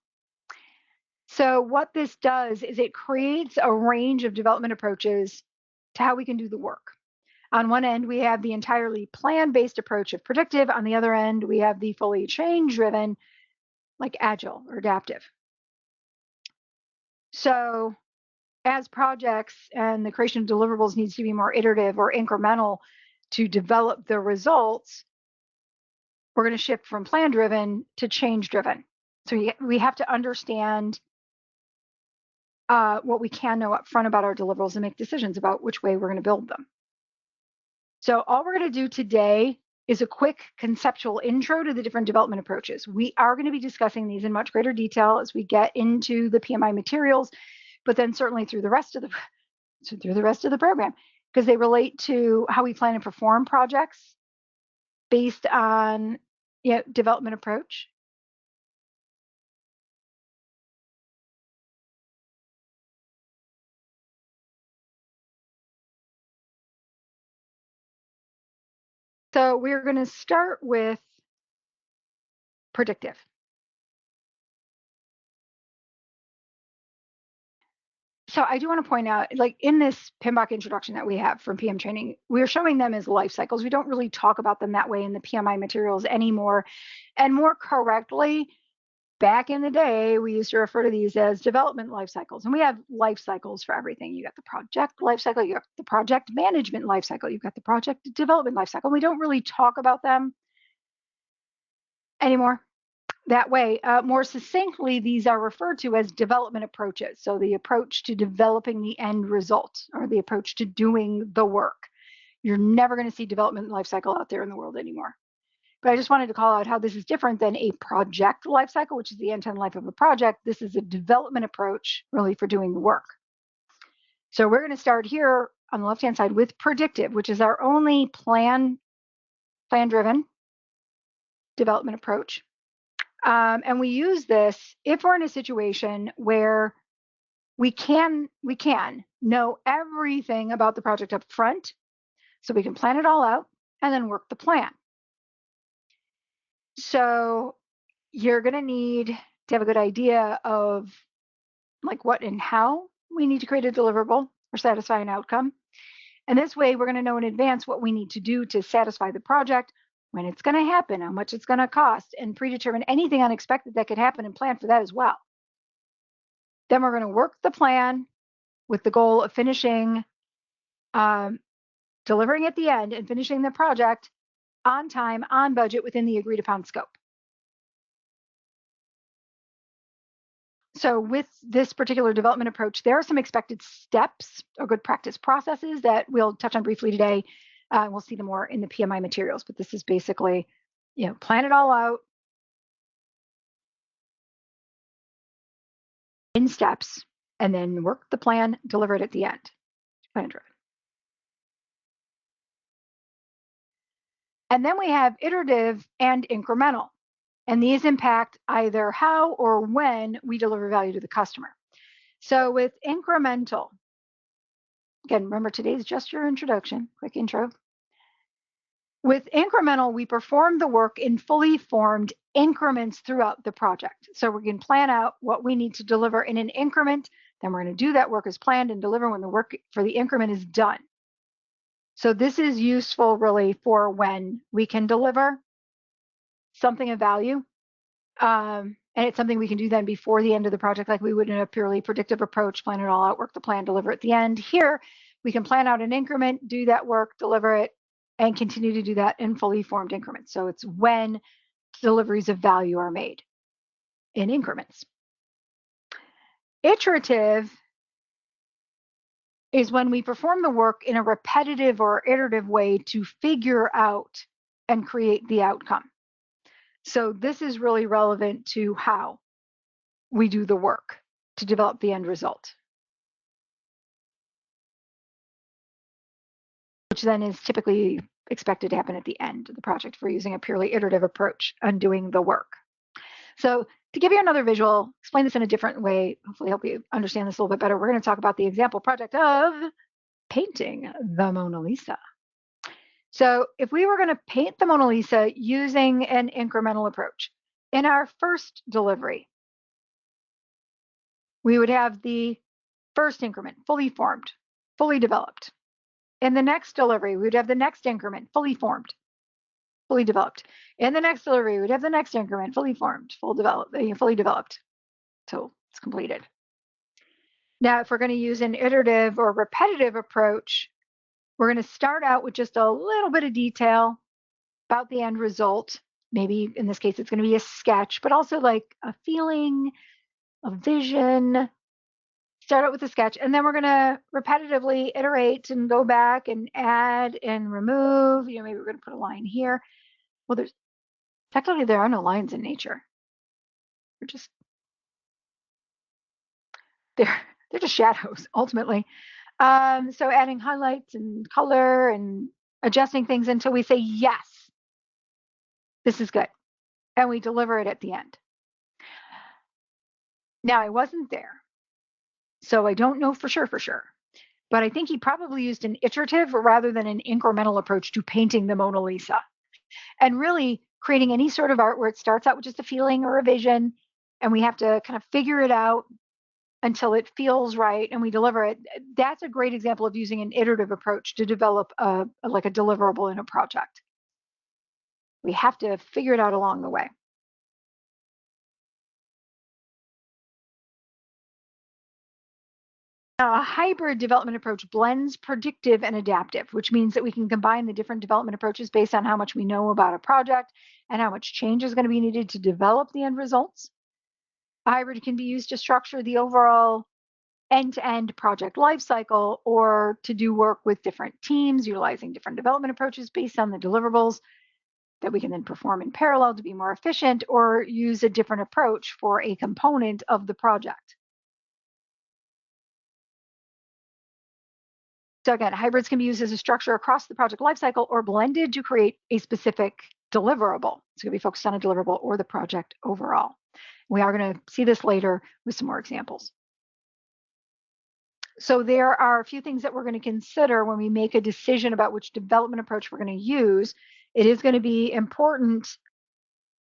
So what this does is it creates a range of development approaches to how we can do the work. On one end, we have the entirely plan-based approach of predictive. On the other end, we have the fully change-driven, like agile or adaptive. So as projects and the creation of deliverables needs to be more iterative or incremental to develop the results, we're going to shift from plan-driven to change-driven. So we have to understand what we can know up front about our deliverables and make decisions about which way we're going to build them. So all we're going to do today is a quick conceptual intro to the different development approaches. We are going to be discussing these in much greater detail as we get into the PMI materials, but then certainly through the rest of the program, because they relate to how we plan and perform projects based on development approach. So we're going to start with predictive. So I do want to point out, like in this PMBOK introduction that we have from PM training, we're showing them as life cycles. We don't really talk about them that way in the PMI materials anymore. And more correctly, back in the day, we used to refer to these as development life cycles. And we have life cycles for everything. You got the project life cycle, you got the project management life cycle, you've got the project development life cycle. We don't really talk about them anymore that way. More succinctly, these are referred to as development approaches. So the approach to developing the end result or the approach to doing the work. You're never going to see development life cycle out there in the world anymore. But I just wanted to call out how this is different than a project life cycle, which is the end-to-end life of a project. This is a development approach really for doing the work. So we're going to start here on the left-hand side with predictive, which is our only plan-driven development approach. And we use this if we're in a situation where we can know everything about the project up front, so we can plan it all out and then work the plan. So you're going to need to have a good idea of like what and how we need to create a deliverable or satisfy an outcome. And this way, we're going to know in advance what we need to do to satisfy the project, when it's going to happen, how much it's going to cost, and predetermine anything unexpected that could happen and plan for that as well. Then we're going to work the plan with the goal of finishing, delivering at the end and finishing the project on time, on budget, within the agreed upon scope. So with this particular development approach, there are some expected steps or good practice processes that we'll touch on briefly today. We'll see them more in the PMI materials, but this is basically, plan it all out in steps and then work the plan, deliver it at the end. Plan driven. And then we have iterative and incremental. And these impact either how or when we deliver value to the customer. So with incremental, Again, remember today's just your introduction, quick intro. With incremental, we perform the work in fully formed increments throughout the project. So we can plan out what we need to deliver in an increment, then we're going to do that work as planned and deliver when the work for the increment is done. So this is useful really for when we can deliver something of value. And it's something we can do then before the end of the project, like we would in a purely predictive approach, plan it all out, work the plan, deliver at the end. Here, we can plan out an increment, do that work, deliver it, and continue to do that in fully formed increments. So it's when deliveries of value are made in increments. Iterative is when we perform the work in a repetitive or iterative way to figure out and create the outcome. So this is really relevant to how we do the work to develop the end result, which then is typically expected to happen at the end of the project if we're using a purely iterative approach on doing the work. So to give you another visual, explain this in a different way, hopefully help you understand this a little bit better, we're going to talk about the example project of painting the Mona Lisa. So if we were going to paint the Mona Lisa using an incremental approach, in our first delivery, we would have the first increment fully formed, fully developed. In the next delivery, we would have the next increment fully formed, fully developed. In the next delivery, we would have the next increment fully formed, fully developed till it's completed. Now, if we're going to use an iterative or repetitive approach, we're going to start out with just a little bit of detail about the end result. Maybe in this case, it's going to be a sketch, but also like a feeling, a vision. Start out with a sketch, and then we're going to repetitively iterate and go back and add and remove. Maybe we're going to put a line here. Well, technically there are no lines in nature. They're just shadows ultimately. So adding highlights and color and adjusting things until we say, yes, this is good. And we deliver it at the end. Now, I wasn't there, so I don't know for sure, but I think he probably used an iterative rather than an incremental approach to painting the Mona Lisa. And really creating any sort of art where it starts out with just a feeling or a vision, and we have to kind of figure it out until it feels right and we deliver it. That's a great example of using an iterative approach to develop a deliverable in a project. We have to figure it out along the way. Now, a hybrid development approach blends predictive and adaptive, which means that we can combine the different development approaches based on how much we know about a project and how much change is going to be needed to develop the end results. A hybrid can be used to structure the overall end-to-end project lifecycle or to do work with different teams, utilizing different development approaches based on the deliverables that we can then perform in parallel to be more efficient, or use a different approach for a component of the project. So again, hybrids can be used as a structure across the project lifecycle or blended to create a specific deliverable. It's going to be focused on a deliverable or the project overall. We are going to see this later with some more examples. So there are a few things that we're going to consider when we make a decision about which development approach we're going to use. It is going to be important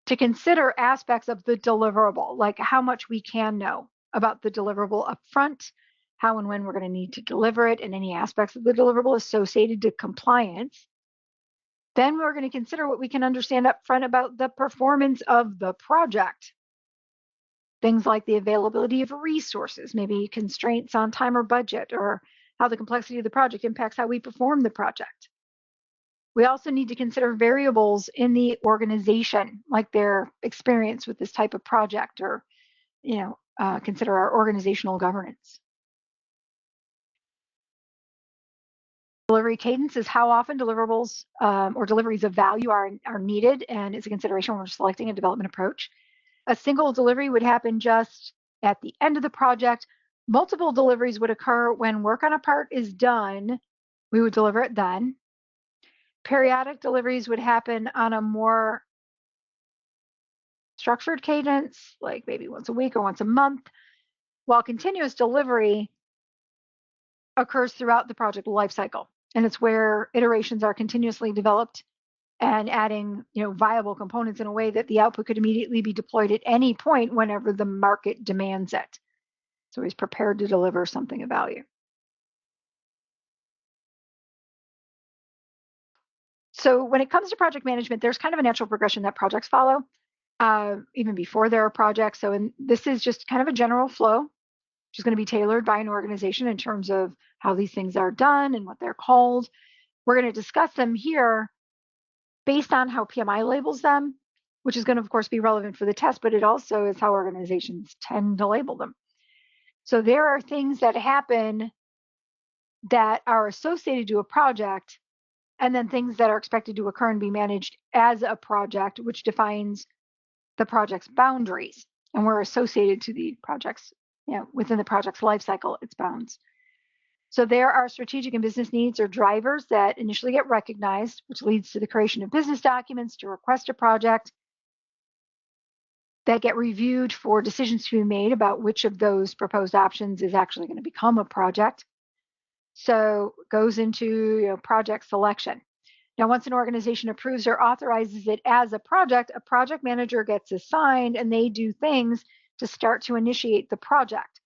to consider aspects of the deliverable, like how much we can know about the deliverable up front, how and when we're going to need to deliver it, and any aspects of the deliverable associated to compliance. Then we're going to consider what we can understand up front about the performance of the project. Things like the availability of resources, maybe constraints on time or budget, or how the complexity of the project impacts how we perform the project. We also need to consider variables in the organization, like their experience with this type of project, or consider our organizational governance. Delivery cadence is how often deliverables or deliveries of value are needed, and is a consideration when we're selecting a development approach. A single delivery would happen just at the end of the project. Multiple deliveries would occur when work on a part is done. We would deliver it then. Periodic deliveries would happen on a more structured cadence, like maybe once a week or once a month, while continuous delivery occurs throughout the project lifecycle. And it's where iterations are continuously developed and adding, viable components in a way that the output could immediately be deployed at any point whenever the market demands it. So he's prepared to deliver something of value. So when it comes to project management, there's kind of a natural progression that projects follow, even before there are projects. So this is just kind of a general flow, which is going to be tailored by an organization in terms of how these things are done and what they're called. We're going to discuss them here based on how PMI labels them, which is going to, of course, be relevant for the test, but it also is how organizations tend to label them. So there are things that happen that are associated to a project, and then things that are expected to occur and be managed as a project, which defines the project's boundaries. And we're associated to the project's, within the project's life cycle, its bounds. So there are strategic and business needs or drivers that initially get recognized, which leads to the creation of business documents to request a project that get reviewed for decisions to be made about which of those proposed options is actually going to become a project. So it goes into project selection. Now, once an organization approves or authorizes it as a project manager gets assigned, and they do things to start to initiate the project.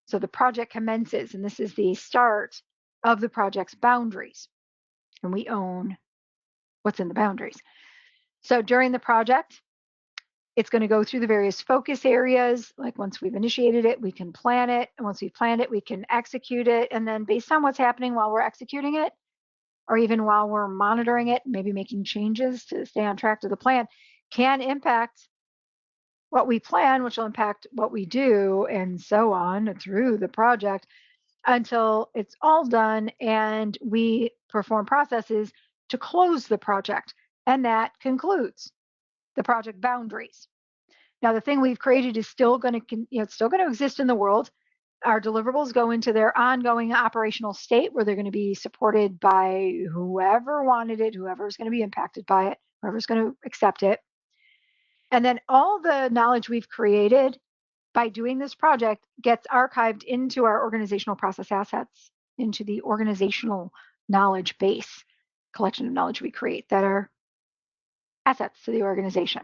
So the project commences, and this is the start of the project's boundaries. And we own what's in the boundaries. So during the project, it's going to go through the various focus areas. Like once we've initiated it, we can plan it. And once we've planned it, we can execute it. And then based on what's happening while we're executing it, or even while we're monitoring it, maybe making changes to stay on track to the plan, can impact what we plan, which will impact what we do, and so on through the project until it's all done and we perform processes to close the project. And that concludes the project boundaries. Now, the thing we've created is still going to, it's still going to exist in the world. Our deliverables go into their ongoing operational state where they're going to be supported by whoever wanted it, whoever's going to be impacted by it, whoever's going to accept it. And then all the knowledge we've created by doing this project gets archived into our organizational process assets, into the organizational knowledge base, collection of knowledge we create that are assets to the organization.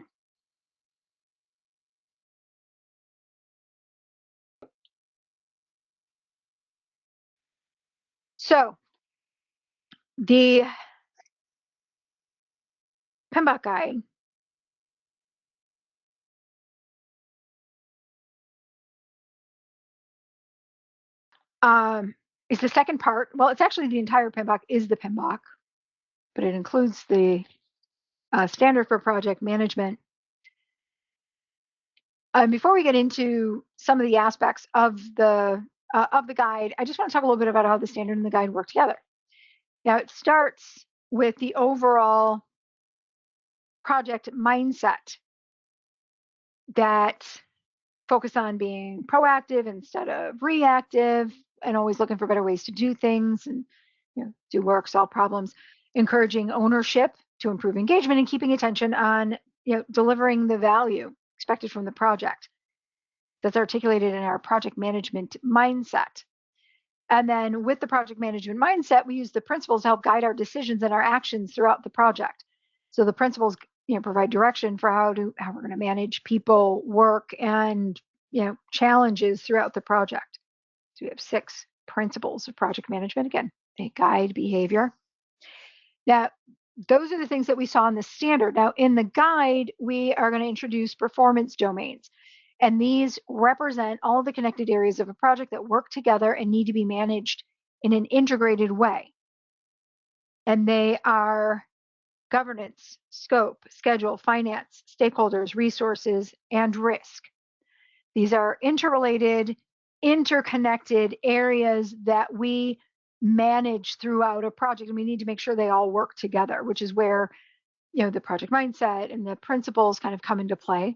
So the PMBOK guide is the second part. Well, it's actually the entire PMBOK is the PMBOK, but it includes the standard for project management. Before we get into some of the aspects of the guide, I just want to talk a little bit about how the standard and the guide work together. Now, it starts with the overall project mindset that focus on being proactive instead of reactive, and always looking for better ways to do things and do work, solve problems, encouraging ownership to improve engagement, and keeping attention on delivering the value expected from the project. That's articulated in our project management mindset. And then with the project management mindset, we use the principles to help guide our decisions and our actions throughout the project. So the principles provide direction for how we're going to manage people, work, and challenges throughout the project. So we have 6 principles of project management. Again, they guide behavior. Now, those are the things that we saw in the standard. Now, in the guide, we are going to introduce performance domains. And these represent all the connected areas of a project that work together and need to be managed in an integrated way. And they are governance, scope, schedule, finance, stakeholders, resources, and risk. These are interrelated, interconnected areas that we manage throughout a project, and we need to make sure they all work together, which is where the project mindset and the principles kind of come into play.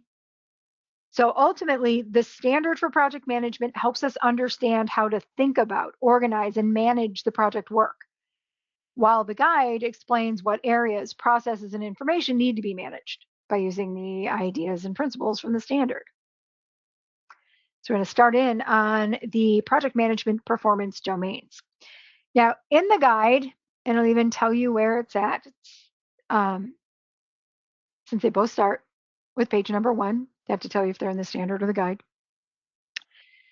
So ultimately, the standard for project management helps us understand how to think about, organize, and manage the project work, while the guide explains what areas, processes, and information need to be managed by using the ideas and principles from the standard. So we're going to start in on the project management performance domains. Now, in the guide, and I'll even tell you where it's at, since they both start with page number 1, they have to tell you if they're in the standard or the guide.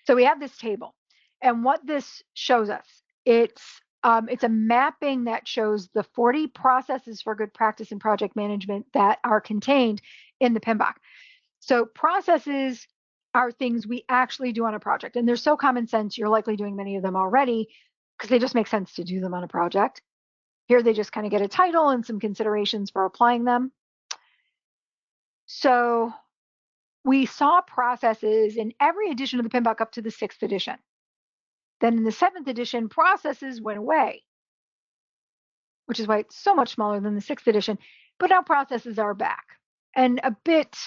So we have this table, and what this shows us, it's a mapping that shows the 40 processes for good practice in project management that are contained in the PMBOK. So processes are things we actually do on a project, and they're so common sense, you're likely doing many of them already because they just make sense to do them on a project. Here they just kind of get a title and some considerations for applying them. So we saw processes in every edition of the PMBOK up to the 6th edition. Then in the 7th edition, processes went away, which is why it's so much smaller than the 6th edition. But now processes are back and a bit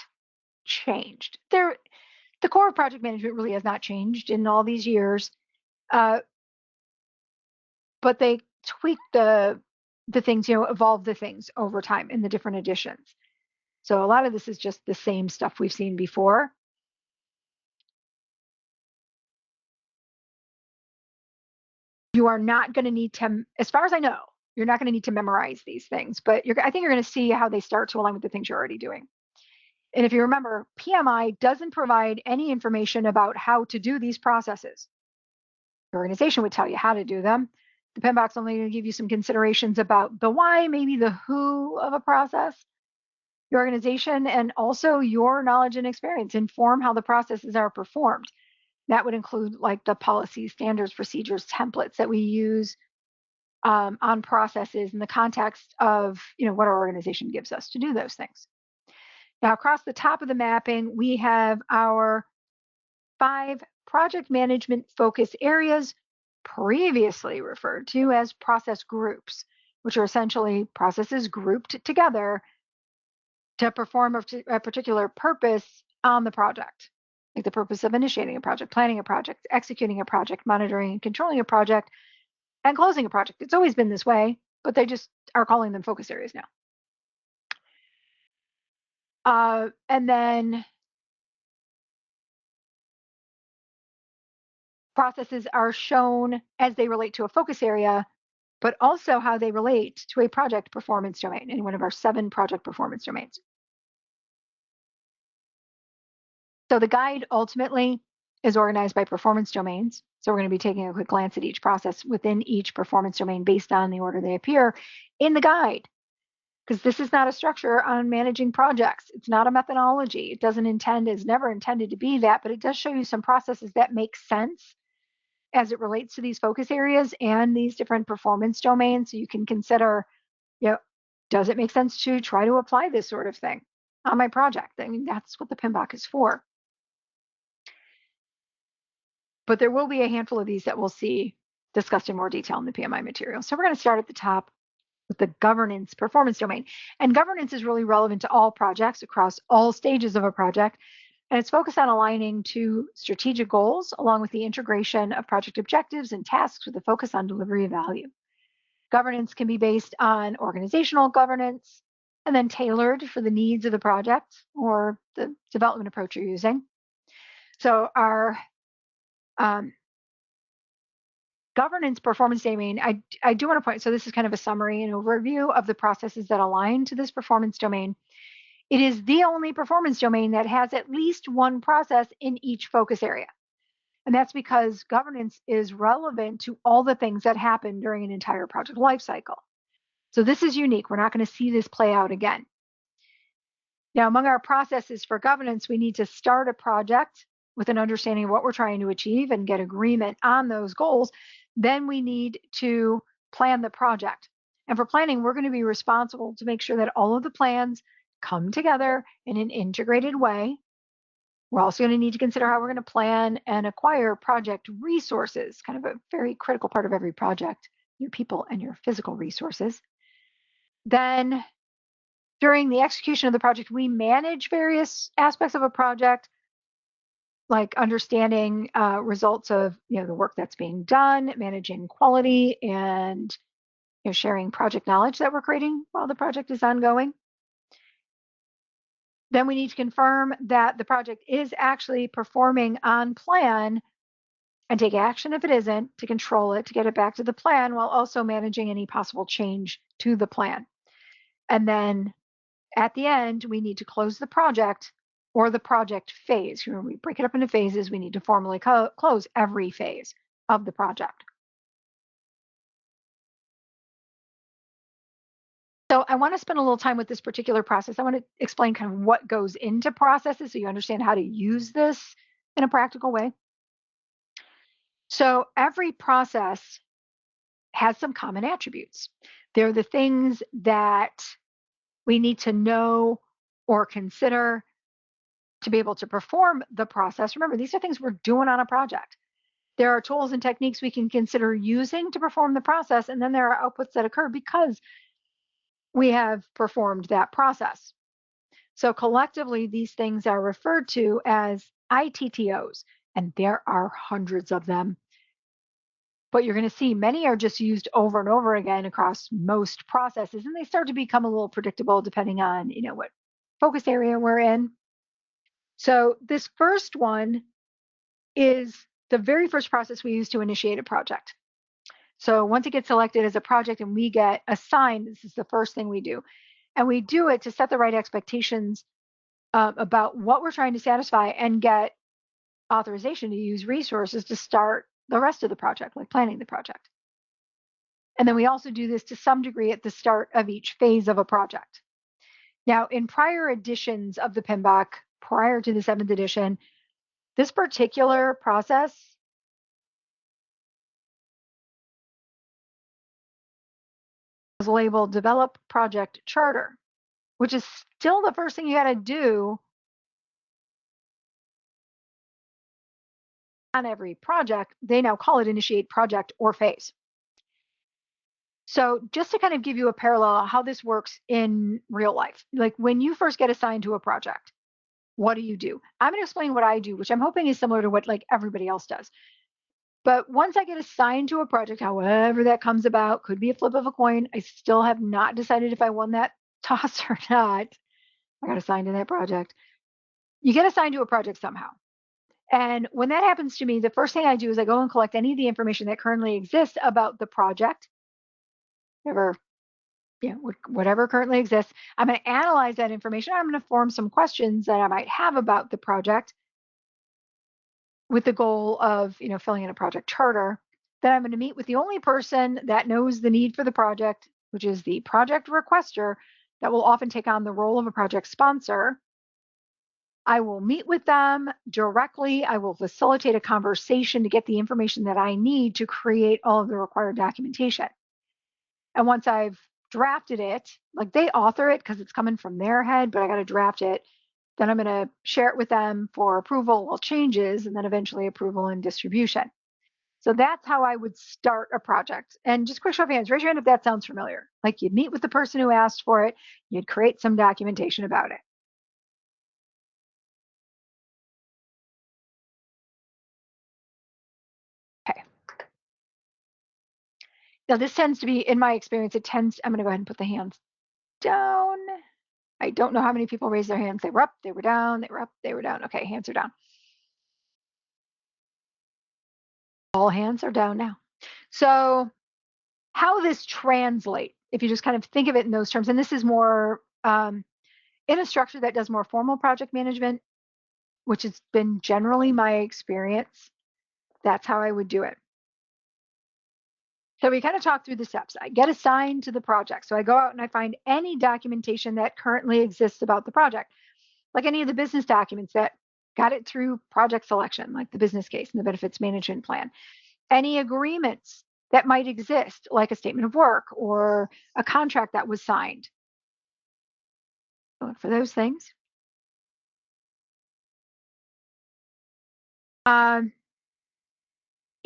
changed. The core of project management really has not changed in all these years, but they tweak the things, evolve the things over time in the different editions. So a lot of this is just the same stuff we've seen before. You are not going to need to, as far as I know, you're not going to need to memorize these things, but I think you're going to see how they start to align with the things you're already doing. And if you remember, PMI doesn't provide any information about how to do these processes. The organization would tell you how to do them. The PMBOK's only going to give you some considerations about the why, maybe the who of a process. Your organization and also your knowledge and experience inform how the processes are performed. That would include like the policies, standards, procedures, templates that we use on processes in the context of what our organization gives us to do those things. Now, across the top of the mapping, we have our 5 project management focus areas, previously referred to as process groups, which are essentially processes grouped together to perform a particular purpose on the project, like the purpose of initiating a project, planning a project, executing a project, monitoring and controlling a project, and closing a project. It's always been this way, but they just are calling them focus areas now. And then processes are shown as they relate to a focus area, but also how they relate to a project performance domain in one of our 7 project performance domains. So the guide ultimately is organized by performance domains. So we're going to be taking a quick glance at each process within each performance domain based on the order they appear in the guide, because this is not a structure on managing projects. It's not a methodology. It is never intended to be that, but it does show you some processes that make sense as it relates to these focus areas and these different performance domains. So you can consider, does it make sense to try to apply this sort of thing on my project? I mean, that's what the PMBOK is for. But there will be a handful of these that we'll see discussed in more detail in the PMI material. So we're going to start at the top with the governance performance domain. And governance is really relevant to all projects across all stages of a project. And it's focused on aligning to strategic goals along with the integration of project objectives and tasks with a focus on delivery of value. Governance can be based on organizational governance and then tailored for the needs of the project or the development approach you're using. So our governance performance domain, I do want to point, so this is kind of a summary and overview of the processes that align to this performance domain. It is the only performance domain that has at least one process in each focus area. And that's because governance is relevant to all the things that happen during an entire project lifecycle. So this is unique. We're not going to see this play out again. Now, among our processes for governance, we need to start a project with an understanding of what we're trying to achieve and get agreement on those goals. Then we need to plan the project. And for planning, we're going to be responsible to make sure that all of the plans come together in an integrated way. We're also going to need to consider how we're going to plan and acquire project resources, kind of a very critical part of every project, your people and your physical resources. Then during the execution of the project, we manage various aspects of a project, like understanding results of the work that's being done, managing quality, and sharing project knowledge that we're creating while the project is ongoing. Then we need to confirm that the project is actually performing on plan and take action if it isn't, to control it, to get it back to the plan, while also managing any possible change to the plan. And then at the end, we need to close the project or the project phase. When we break it up into phases, we need to formally close every phase of the project. So I want to spend a little time with this particular process. I want to explain kind of what goes into processes so you understand how to use this in a practical way. So every process has some common attributes. They're the things that we need to know or consider to be able to perform the process. Remember, these are things we're doing on a project. There are tools and techniques we can consider using to perform the process, and then there are outputs that occur because we have performed that process. So collectively, these things are referred to as ITTOs, and there are hundreds of them. But you're going to see many are just used over and over again across most processes, and they start to become a little predictable depending on, what focus area we're in. So this first one is the very first process we use to initiate a project. So once it gets selected as a project and we get assigned, this is the first thing we do. And we do it to set the right expectations about what we're trying to satisfy and get authorization to use resources to start the rest of the project, like planning the project. And then we also do this to some degree at the start of each phase of a project. Now, in prior editions of the PMBOK, prior to the 7th edition, this particular process was labeled Develop Project Charter, which is still the first thing you got to do on every project. They now call it Initiate Project or Phase. So just to kind of give you a parallel how this works in real life, like when you first get assigned to a project, what do? I'm going to explain what I do, which I'm hoping is similar to what like everybody else does. But once I get assigned to a project, however that comes about, could be a flip of a coin. I still have not decided if I won that toss or not. I got assigned to that project. You get assigned to a project somehow. And when that happens to me, the first thing I do is I go and collect any of the information that currently exists about the project, whatever currently exists. I'm going to analyze that information. I'm going to form some questions that I might have about the project with the goal of, filling in a project charter. Then I'm going to meet with the only person that knows the need for the project, which is the project requester, that will often take on the role of a project sponsor. I will meet with them directly. I will facilitate a conversation to get the information that I need to create all of the required documentation. And once I've drafted it, like they author it because it's coming from their head, but I got to draft it. Then I'm going to share it with them for approval or changes, and then eventually approval and distribution. So that's how I would start a project. And just quick show of hands, raise your hand if that sounds familiar. Like you'd meet with the person who asked for it, you'd create some documentation about it. Okay. Now this tends to be, in my experience, I'm going to go ahead and put the hands down. I don't know how many people raised their hands. They were up, they were down, they were up, they were down. Okay, hands are down. All hands are down now. So how this translates, if you just kind of think of it in those terms, and this is more in a structure that does more formal project management, which has been generally my experience, that's how I would do it. So we kind of talk through the steps. I get assigned to the project. So I go out and I find any documentation that currently exists about the project, like any of the business documents that got it through project selection, like the business case and the benefits management plan. Any agreements that might exist, like a statement of work or a contract that was signed. So for those things.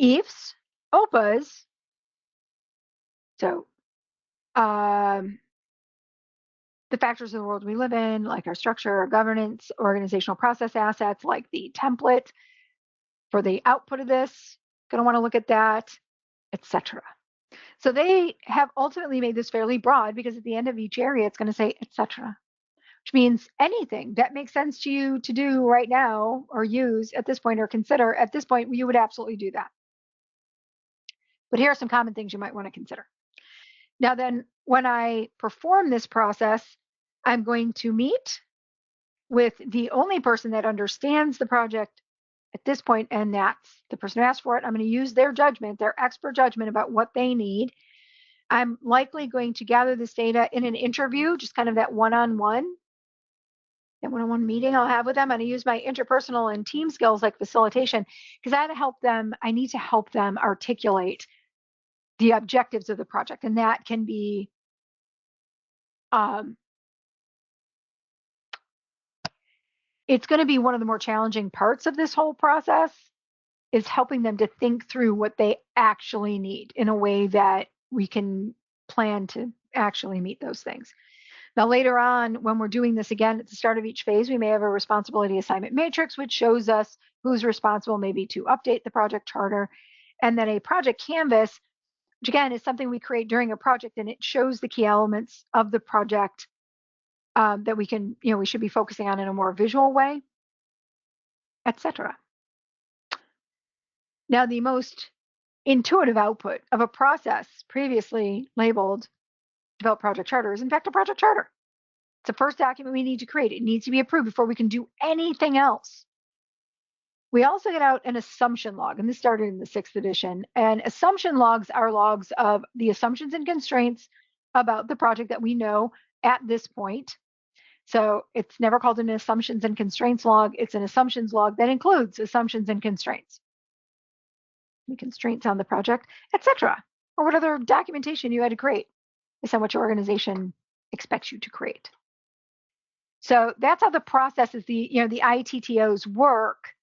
EIFs, OPAs, so the factors of the world we live in, like our structure, our governance, organizational process assets, like the template for the output of this, going to want to look at that, etc. So they have ultimately made this fairly broad because at the end of each area, it's going to say, etc. which means anything that makes sense to you to do right now or use at this point or consider at this point, you would absolutely do that. But here are some common things you might want to consider. Now then, when I perform this process, I'm going to meet with the only person that understands the project at this point, and that's the person who asked for it. I'm going to use their judgment, their expert judgment about what they need. I'm likely going to gather this data in an interview, just kind of that one-on-one meeting I'll have with them. I'm going to use my interpersonal and team skills like facilitation, because I need to help them articulate the objectives of the project. And that can be it's going to be one of the more challenging parts of this whole process, is helping them to think through what they actually need in a way that we can plan to actually meet those things. Now, later on, when we're doing this again at the start of each phase, we may have a responsibility assignment matrix, which shows us who's responsible maybe to update the project charter. And then a project canvas, which again is something we create during a project, and it shows the key elements of the project that we should be focusing on in a more visual way, etc. Now, the most intuitive output of a process previously labeled develop project charter is in fact a project charter. It's the first document we need to create. It needs to be approved before we can do anything else. We also get out an assumption log, and this started in the 6th edition. And assumption logs are logs of the assumptions and constraints about the project that we know at this point. So it's never called an assumptions and constraints log. It's an assumptions log that includes assumptions and constraints. The constraints on the project, etc. Or what other documentation you had to create based on what your organization expects you to create. So that's how the processes, the ITTOs work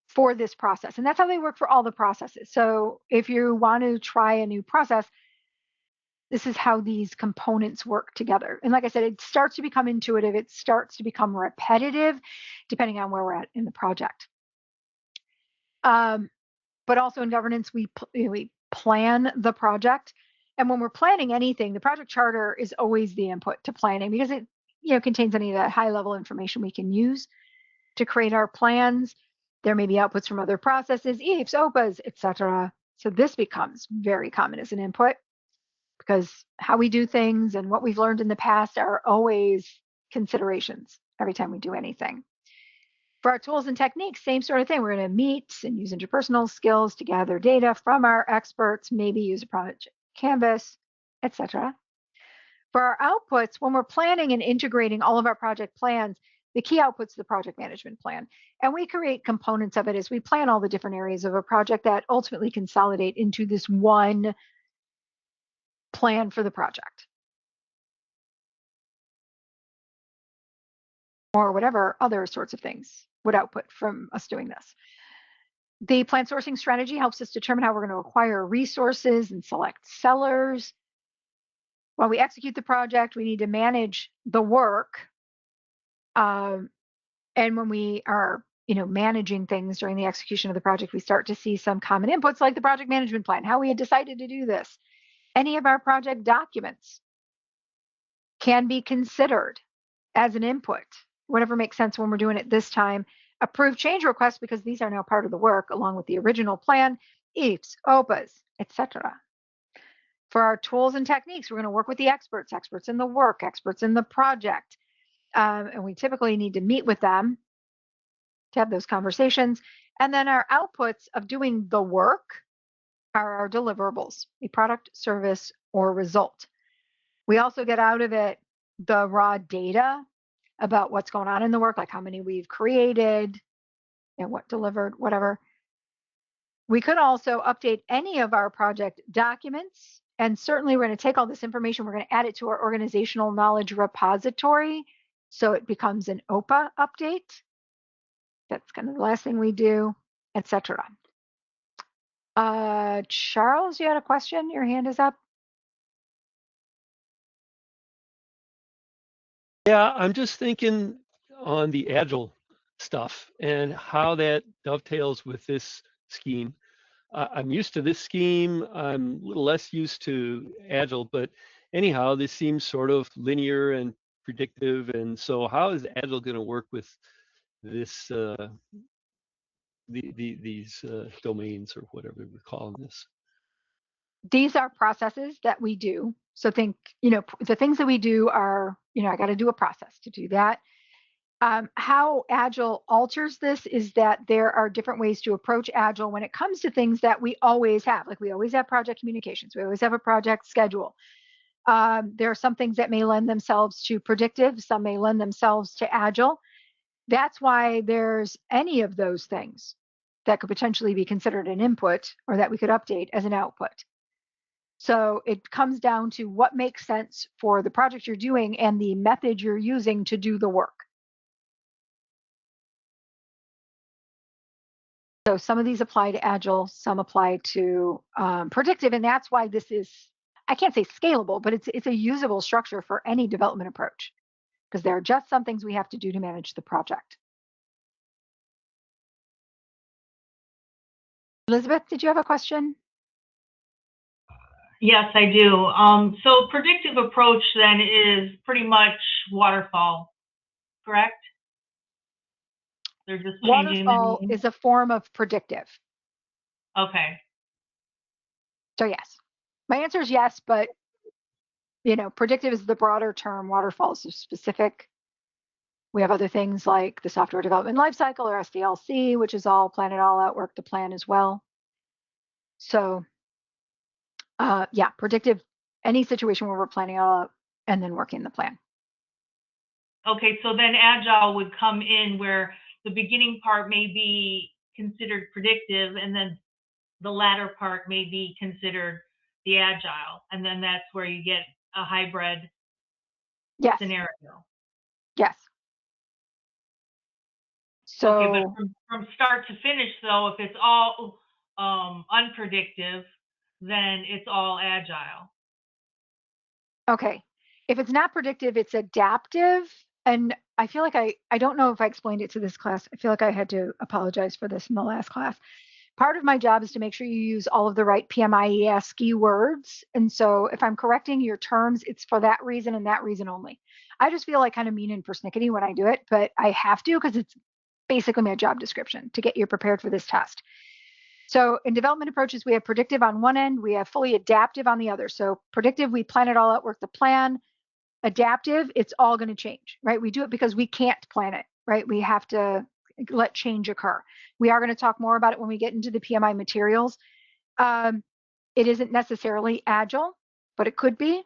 for this process. And that's how they work for all the processes. So if you want to try a new process, this is how these components work together. And like I said, it starts to become intuitive. It starts to become repetitive, depending on where we're at in the project. But also in governance, we plan the project. And when we're planning anything, the project charter is always the input to planning, because it contains any of that high-level information we can use to create our plans. There may be outputs from other processes, EAPs, OPAs, etc. So this becomes very common as an input, because how we do things and what we've learned in the past are always considerations every time we do anything. For our tools and techniques, same sort of thing. We're going to meet and use interpersonal skills to gather data from our experts, maybe use a project canvas, etc. For our outputs, when we're planning and integrating all of our project plans, the key outputs the project management plan. And we create components of it as we plan all the different areas of a project that ultimately consolidate into this one plan for the project. Or whatever other sorts of things would output from us doing this. The plan sourcing strategy helps us determine how we're going to acquire resources and select sellers. While we execute the project, we need to manage the work. And when we are managing things during the execution of the project, we start to see some common inputs like the project management plan, how we had decided to do this. Any of our project documents can be considered as an input, whatever makes sense when we're doing it this time. Approved change requests, because these are now part of the work along with the original plan, EAPs, OPAs, etc. For our tools and techniques, we're going to work with the experts in the work, experts in the project. And we typically need to meet with them to have those conversations. And then our outputs of doing the work are our deliverables, a product, service, or result. We also get out of it the raw data about what's going on in the work, like how many we've created and what delivered, whatever. We could also update any of our project documents. And certainly we're going to take all this information, we're going to add it to our organizational knowledge repository, so it becomes an OPA update. That's kind of the last thing we do, etc. Charles, you had a question? Your hand is up. Yeah, I'm just thinking on the Agile stuff and how that dovetails with this scheme. I'm used to this scheme. I'm a little less used to Agile, but anyhow, this seems sort of linear and predictive. And so how is Agile going to work with this, these domains, or whatever we're calling this? These are processes that we do. So think, the things that we do are, I got to do a process to do that. How Agile alters this is that there are different ways to approach Agile when it comes to things that we always have. Like we always have project communications. We always have a project schedule. There are some things that may lend themselves to predictive. Some may lend themselves to Agile. That's why there's any of those things that could potentially be considered an input or that we could update as an output. So it comes down to what makes sense for the project you're doing and the method you're using to do the work. So some of these apply to Agile, some apply to predictive, and that's why this is, I can't say scalable, but it's a usable structure for any development approach, because there are just some things we have to do to manage the project. Elizabeth, did you have a question? Yes, I do. So predictive approach then is pretty much waterfall, correct? They're just changing the Waterfall name. is a form of predictive. Okay. So yes, my answer is yes, but predictive is the broader term. Waterfall is specific. We have other things like the software development lifecycle, or SDLC, which is all plan it all out, work the plan as well. So yeah, predictive, any situation where we're planning it all out and then working the plan. Okay, so then Agile would come in where the beginning part may be considered predictive, and then the latter part may be considered the Agile, and then that's where you get a hybrid scenario. Yes. So, okay, but from start to finish, though, if it's all unpredictive, then it's all Agile. Okay. If it's not predictive, it's adaptive. And I feel like I don't know if I explained it to this class. I feel like I had to apologize for this in the last class. Part of my job is to make sure you use all of the right PMI ASCII words. And so if I'm correcting your terms, it's for that reason and that reason only. I just feel like kind of mean and persnickety when I do it, but I have to because it's basically my job description to get you prepared for this test. So in development approaches, we have predictive on one end, we have fully adaptive on the other. So predictive, we plan it all out, work the plan. Adaptive, it's all going to change, right? We do it because we can't plan it, right? We have to let change occur. We are going to talk more about it when we get into the PMI materials. It isn't necessarily Agile, but it could be.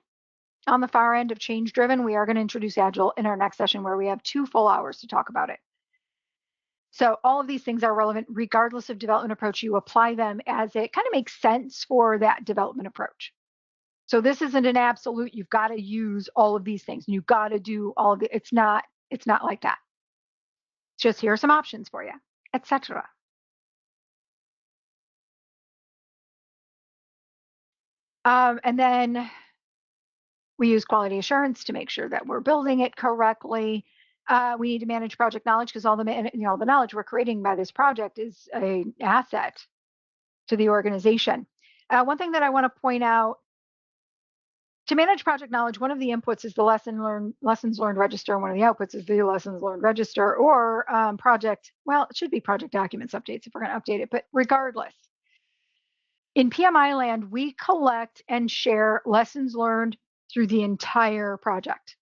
On the far end of change driven, we are going to introduce Agile in our next session where we have 2 full hours to talk about it. So all of these things are relevant regardless of development approach. You apply them as it kind of makes sense for that development approach. So this isn't an absolute, you've got to use all of these things and you've got to do all of it. It's not like that. It's just here are some options for you, etc. And then we use quality assurance to make sure that we're building it correctly. We need to manage project knowledge because all the knowledge we're creating by this project is an asset to the organization. One thing that I want to point out, to manage project knowledge, one of the inputs is the lessons learned register, and one of the outputs is the lessons learned register, or it should be project documents updates if we're going to update it, but regardless. In PMI land, we collect and share lessons learned through the entire project.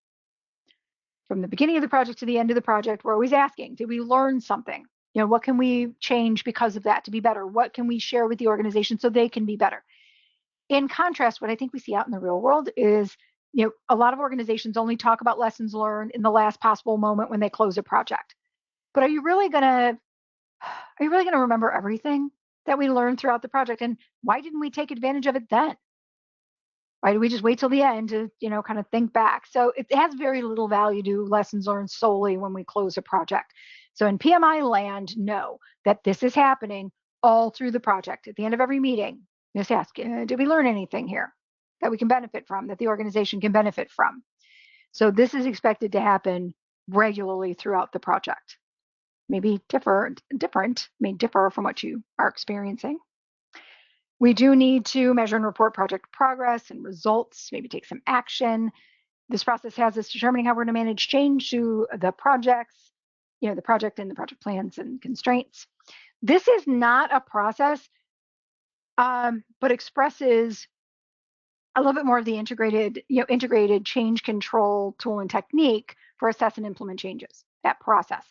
From the beginning of the project to the end of the project, we're always asking, did we learn something? What can we change because of that to be better? What can we share with the organization so they can be better? In contrast, what I think we see out in the real world is, a lot of organizations only talk about lessons learned in the last possible moment when they close a project. But are you really going to remember everything that we learned throughout the project? And why didn't we take advantage of it then? Why did we just wait till the end to, kind of think back? So it has very little value to lessons learned solely when we close a project. So in PMI land, know that this is happening all through the project. At the end of every meeting, just ask, did we learn anything here that we can benefit from, that the organization can benefit from? So this is expected to happen regularly throughout the project. Maybe different, may differ from what you are experiencing. We do need to measure and report project progress and results, maybe take some action. This process has us determining how we're going to manage change to the projects, the project and the project plans and constraints. This is not a process, but expresses a little bit more of the integrated change control tool and technique for assess and implement changes, that process.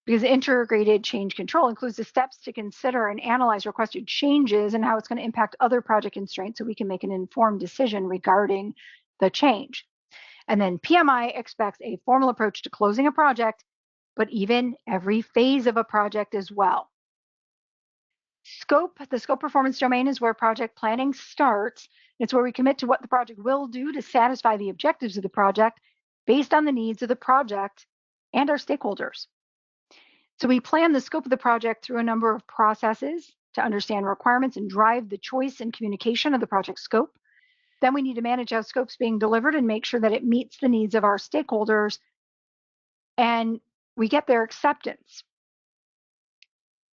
Because integrated change control includes the steps to consider and analyze requested changes and how it's going to impact other project constraints so we can make an informed decision regarding the change. And then PMI expects a formal approach to closing a project, but even every phase of a project as well. The scope performance domain is where project planning starts. It's where we commit to what the project will do to satisfy the objectives of the project based on the needs of the project and our stakeholders. So we plan the scope of the project through a number of processes to understand requirements and drive the choice and communication of the project scope. Then we need to manage how scope's being delivered and make sure that it meets the needs of our stakeholders and we get their acceptance.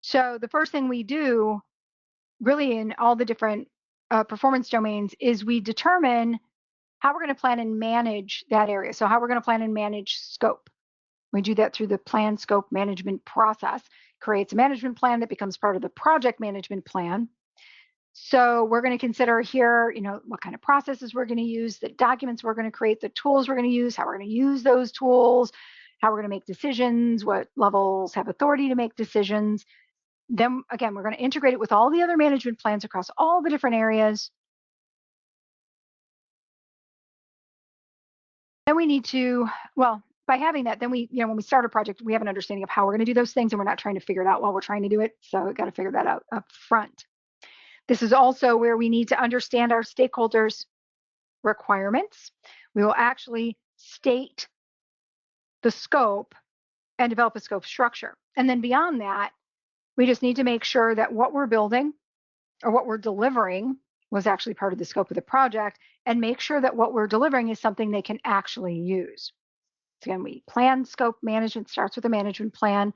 So the first thing we do really in all the different performance domains is we determine how we're going to plan and manage that area. So how we're going to plan and manage scope. We do that through the plan scope management process, creates a management plan that becomes part of the project management plan. So we're going to consider here, what kind of processes we're going to use, the documents we're going to create, the tools we're going to use, how we're going to use those tools, how we're going to make decisions, what levels have authority to make decisions. Then again, we're going to integrate it with all the other management plans across all the different areas. Then we need to, by having that, then we, when we start a project, we have an understanding of how we're going to do those things and we're not trying to figure it out while we're trying to do it. So we've got to figure that out up front. This is also where we need to understand our stakeholders' requirements. We will actually state the scope and develop a scope structure. And then beyond that, we just need to make sure that what we're building or what we're delivering was actually part of the scope of the project and make sure that what we're delivering is something they can actually use. So again, we plan scope management starts with a management plan.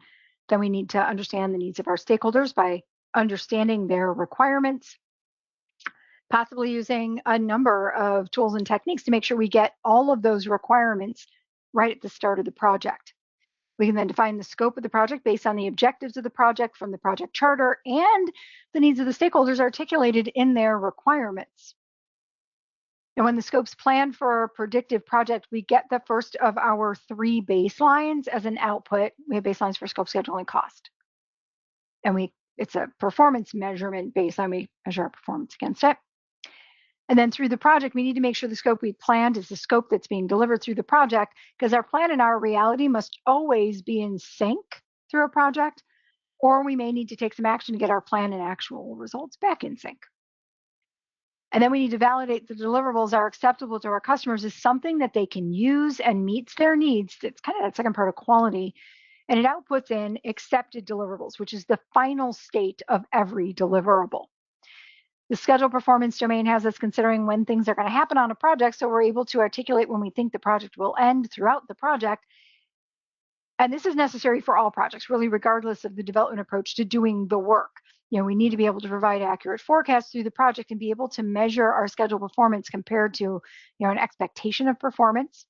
Then we need to understand the needs of our stakeholders by understanding their requirements, possibly using a number of tools and techniques to make sure we get all of those requirements right at the start of the project. We can then define the scope of the project based on the objectives of the project from the project charter and the needs of the stakeholders articulated in their requirements. And when the scope's planned for a predictive project, we get the first of our 3 baselines as an output. We have baselines for scope, schedule, and cost. And it's a performance measurement baseline. We measure our performance against it. And then through the project, we need to make sure the scope we planned is the scope that's being delivered through the project, because our plan and our reality must always be in sync through a project, or we may need to take some action to get our plan and actual results back in sync. And then we need to validate the deliverables are acceptable to our customers as something that they can use and meets their needs. It's kind of that second part of quality. And it outputs in accepted deliverables, which is the final state of every deliverable. The schedule performance domain has us considering when things are going to happen on a project, so we're able to articulate when we think the project will end throughout the project. And this is necessary for all projects, really, regardless of the development approach to doing the work. We need to be able to provide accurate forecasts through the project and be able to measure our schedule performance compared to, an expectation of performance.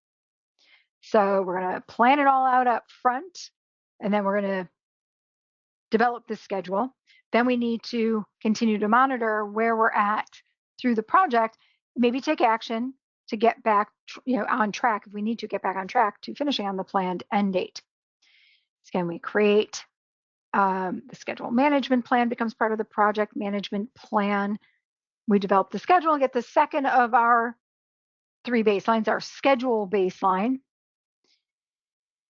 So we're going to plan it all out up front, and then we're going to develop the schedule. Then we need to continue to monitor where we're at through the project, maybe take action to get back on track if we need to get back on track to finishing on the planned end date. So again, we create the schedule management plan becomes part of the project management plan. We develop the schedule and get the second of our 3 baselines, our schedule baseline.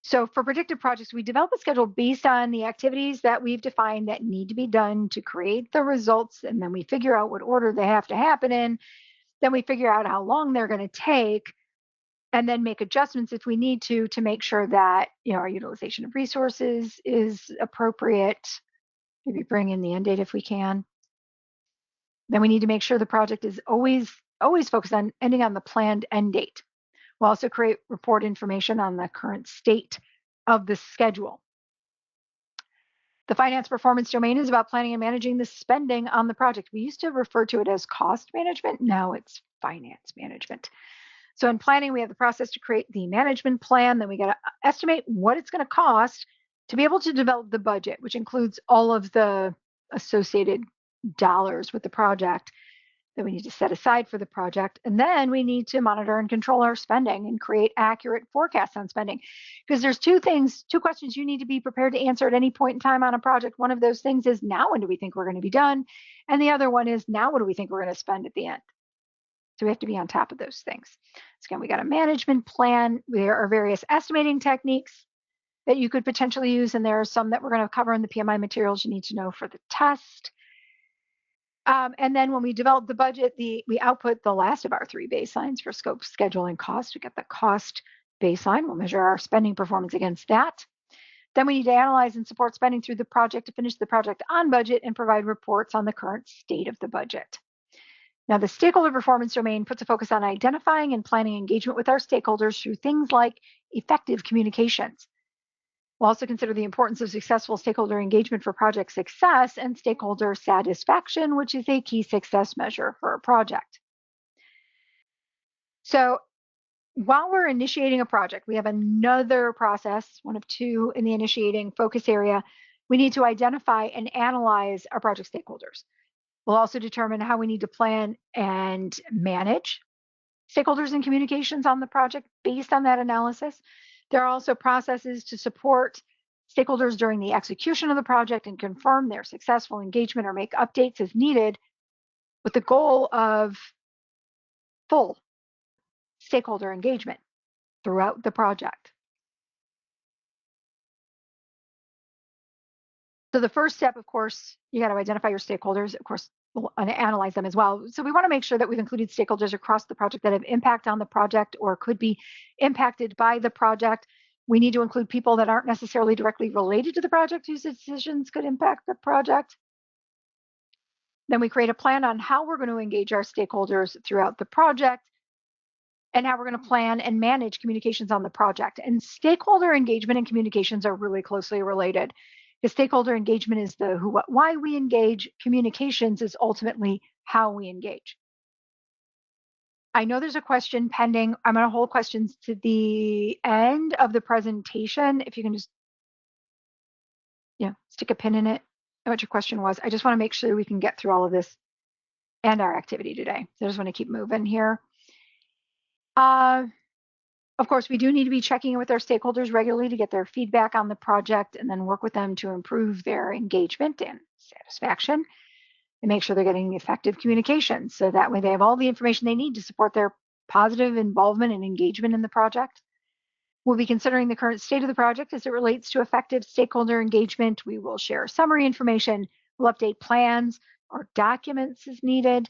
So for predictive projects, we develop a schedule based on the activities that we've defined that need to be done to create the results. And then we figure out what order they have to happen in. Then we figure out how long they're going to take and then make adjustments if we need to make sure that, our utilization of resources is appropriate. Maybe bring in the end date if we can. Then we need to make sure the project is always focused on ending on the planned end date. We'll also create report information on the current state of the schedule. The finance performance domain is about planning and managing the spending on the project. We used to refer to it as cost management. Now it's finance management. So in planning, we have the process to create the management plan. Then we got to estimate what it's going to cost to be able to develop the budget, which includes all of the associated dollars with the project that we need to set aside for the project. And then we need to monitor and control our spending and create accurate forecasts on spending. Because there's two questions you need to be prepared to answer at any point in time on a project. One of those things is, now when do we think we're going to be done? And the other one is, now what do we think we're going to spend at the end? So we have to be on top of those things. So again, we got a management plan. There are various estimating techniques that you could potentially use, and there are some that we're going to cover in the PMI materials you need to know for the test. And then when we develop the budget, we output the last of our 3 baselines for scope, schedule, and cost. We get the cost baseline. We'll measure our spending performance against that. Then we need to analyze and support spending through the project to finish the project on budget and provide reports on the current state of the budget. Now, the stakeholder performance domain puts a focus on identifying and planning engagement with our stakeholders through things like effective communications. We'll also consider the importance of successful stakeholder engagement for project success and stakeholder satisfaction, which is a key success measure for a project. So while we're initiating a project, we have another process, one of 2 in the initiating focus area. We need to identify and analyze our project stakeholders. We'll also determine how we need to plan and manage stakeholders and communications on the project based on that analysis. There are also processes to support stakeholders during the execution of the project and confirm their successful engagement or make updates as needed, with the goal of full stakeholder engagement throughout the project. So the first step, of course, you got to identify your stakeholders. Of course, we'll analyze them as well. So we want to make sure that we've included stakeholders across the project that have impact on the project or could be impacted by the project. We need to include people that aren't necessarily directly related to the project whose decisions could impact the project. Then we create a plan on how we're going to engage our stakeholders throughout the project and how we're going to plan and manage communications on the project. And stakeholder engagement and communications are really closely related. Because stakeholder engagement is the who, what, why we engage. Communications is ultimately how we engage. I know there's a question pending. I'm going to hold questions to the end of the presentation. If you can just, stick a pin in it, and what your question was. I just want to make sure we can get through all of this and our activity today. So I just want to keep moving here. Of course, we do need to be checking in with our stakeholders regularly to get their feedback on the project and then work with them to improve their engagement and satisfaction and make sure they're getting effective communication. So that way they have all the information they need to support their positive involvement and engagement in the project. We'll be considering the current state of the project as it relates to effective stakeholder engagement. We will share summary information. We'll update plans or documents as needed,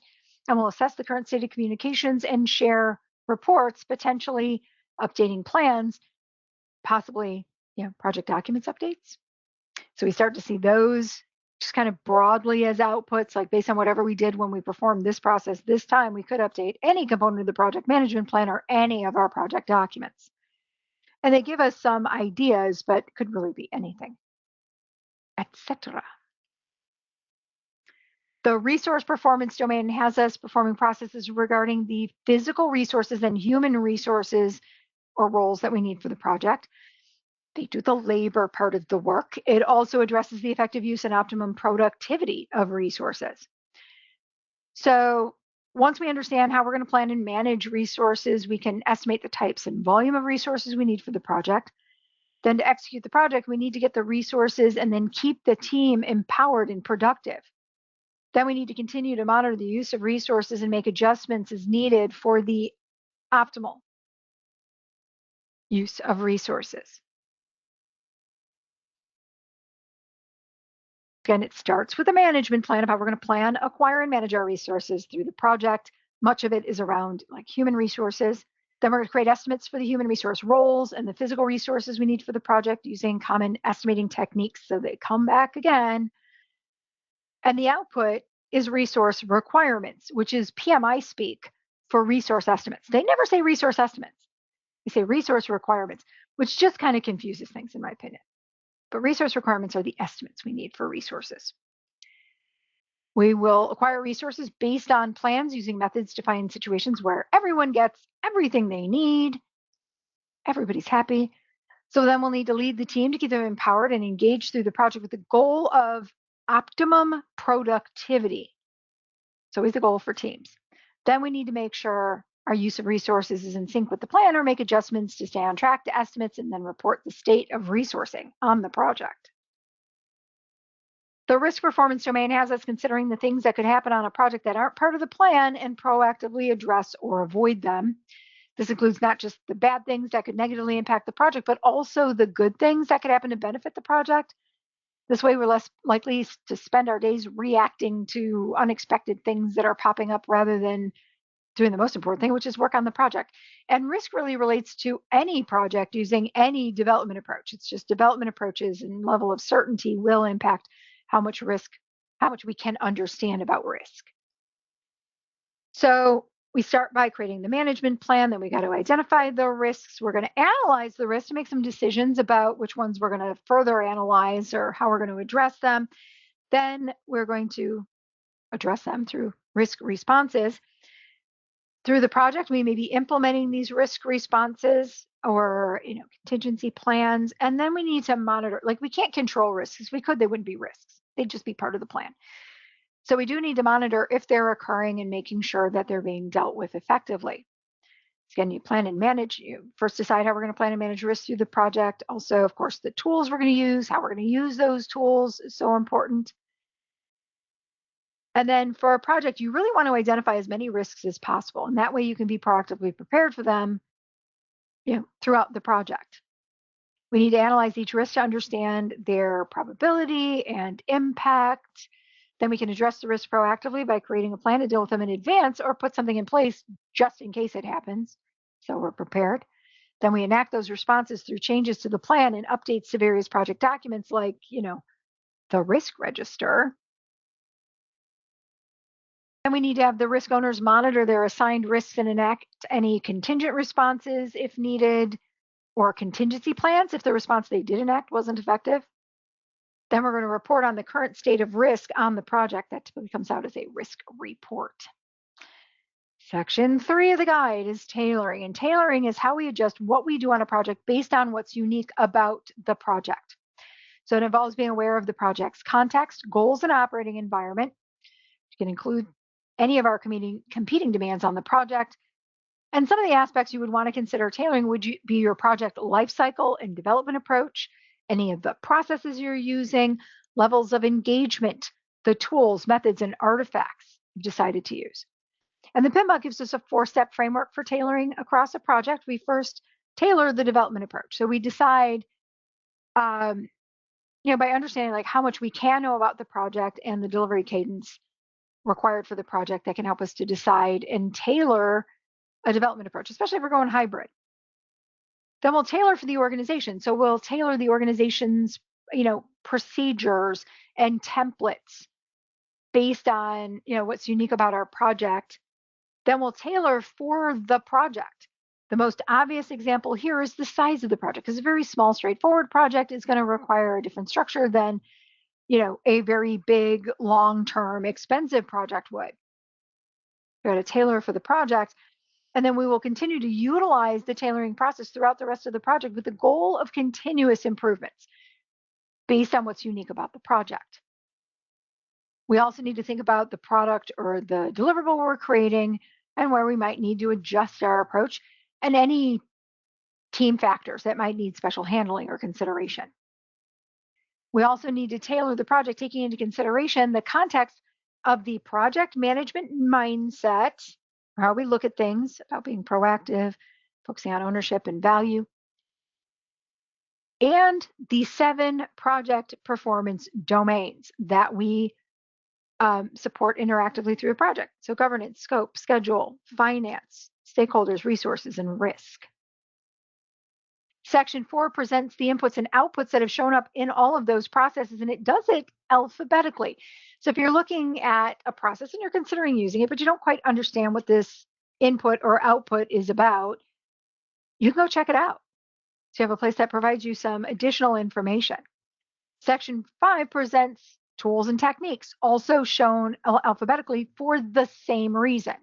and we'll assess the current state of communications and share reports, potentially updating plans, possibly, project documents updates. So we start to see those just kind of broadly as outputs, like based on whatever we did when we performed this process this time, we could update any component of the project management plan or any of our project documents. And they give us some ideas, but could really be anything, etc. The resource performance domain has us performing processes regarding the physical resources and human resources or roles that we need for the project. They do the labor part of the work. It also addresses the effective use and optimum productivity of resources. So once we understand how we're going to plan and manage resources, we can estimate the types and volume of resources we need for the project. Then to execute the project, we need to get the resources and then keep the team empowered and productive. Then we need to continue to monitor the use of resources and make adjustments as needed for the optimal use of resources. Again, it starts with a management plan of how we're going to plan, acquire, and manage our resources through the project. Much of it is around human resources. Then we're going to create estimates for the human resource roles and the physical resources we need for the project using common estimating techniques so they come back again. And the output is resource requirements, which is PMI speak for resource estimates. They never say resource estimates. They say resource requirements, which just kind of confuses things in my opinion. But resource requirements are the estimates we need for resources. We will acquire resources based on plans using methods to find situations where everyone gets everything they need. Everybody's happy. So then we'll need to lead the team to keep them empowered and engaged through the project with the goal of optimum productivity. It's always the goal for teams. Then we need to make sure our use of resources is in sync with the plan or make adjustments to stay on track to estimates and then report the state of resourcing on the project. The risk performance domain has us considering the things that could happen on a project that aren't part of the plan and proactively address or avoid them. This includes not just the bad things that could negatively impact the project, but also the good things that could happen to benefit the project. This way, we're less likely to spend our days reacting to unexpected things that are popping up rather than doing the most important thing, which is work on the project. And risk really relates to any project using any development approach. It's just development approaches and level of certainty will impact how much we can understand about risk. So we start by creating the management plan, then we got to identify the risks. We're going to analyze the risks to make some decisions about which ones we're going to further analyze or how we're going to address them. Then we're going to address them through risk responses. Through the project, we may be implementing these risk responses or contingency plans, and then we need to monitor. Like, we can't control risks. If we could, they wouldn't be risks. They'd just be part of the plan. So we do need to monitor if they're occurring and making sure that they're being dealt with effectively. Again, you plan and manage. You first decide how we're going to plan and manage risk through the project. Also, of course, the tools we're going to use, how we're going to use those tools is so important. And then for a project, you really want to identify as many risks as possible. And that way you can be proactively prepared for them throughout the project. We need to analyze each risk to understand their probability and impact. Then we can address the risk proactively by creating a plan to deal with them in advance or put something in place just in case it happens. So we're prepared. Then we enact those responses through changes to the plan and updates to various project documents like, the risk register. And we need to have the risk owners monitor their assigned risks and enact any contingent responses if needed, or contingency plans if the response they did enact wasn't effective. Then we're going to report on the current state of risk on the project. That typically comes out as a risk report. Section 3 of the guide is tailoring. And tailoring is how we adjust what we do on a project based on what's unique about the project. So it involves being aware of the project's context, goals, and operating environment. You can include any of our competing demands on the project. And some of the aspects you would want to consider tailoring would be your project lifecycle and development approach, any of the processes you're using, levels of engagement, the tools, methods, and artifacts you've decided to use. And the PMBOK gives us a 4-step framework for tailoring across a project. We first tailor the development approach. So we decide, by understanding like how much we can know about the project and the delivery cadence required for the project, that can help us to decide and tailor a development approach, especially if we're going hybrid. Then we'll tailor for the organization. So we'll tailor the organization's, procedures and templates based on, what's unique about our project. Then we'll tailor for the project. The most obvious example here is the size of the project, because a very small, straightforward project is going to require a different structure than, a very big, long-term, expensive project would. We're going to tailor for the project. And then we will continue to utilize the tailoring process throughout the rest of the project with the goal of continuous improvements based on what's unique about the project. We also need to think about the product or the deliverable we're creating and where we might need to adjust our approach and any team factors that might need special handling or consideration. We also need to tailor the project taking into consideration the context of the project management mindset, or how we look at things, about being proactive, focusing on ownership and value, and the 7 project performance domains that we support interactively through a project. So governance, scope, schedule, finance, stakeholders, resources, and risk. Section 4 presents the inputs and outputs that have shown up in all of those processes, and it does it alphabetically. So if you're looking at a process and you're considering using it, but you don't quite understand what this input or output is about, you can go check it out. So you have a place that provides you some additional information. Section 5 presents tools and techniques, also shown alphabetically for the same reason.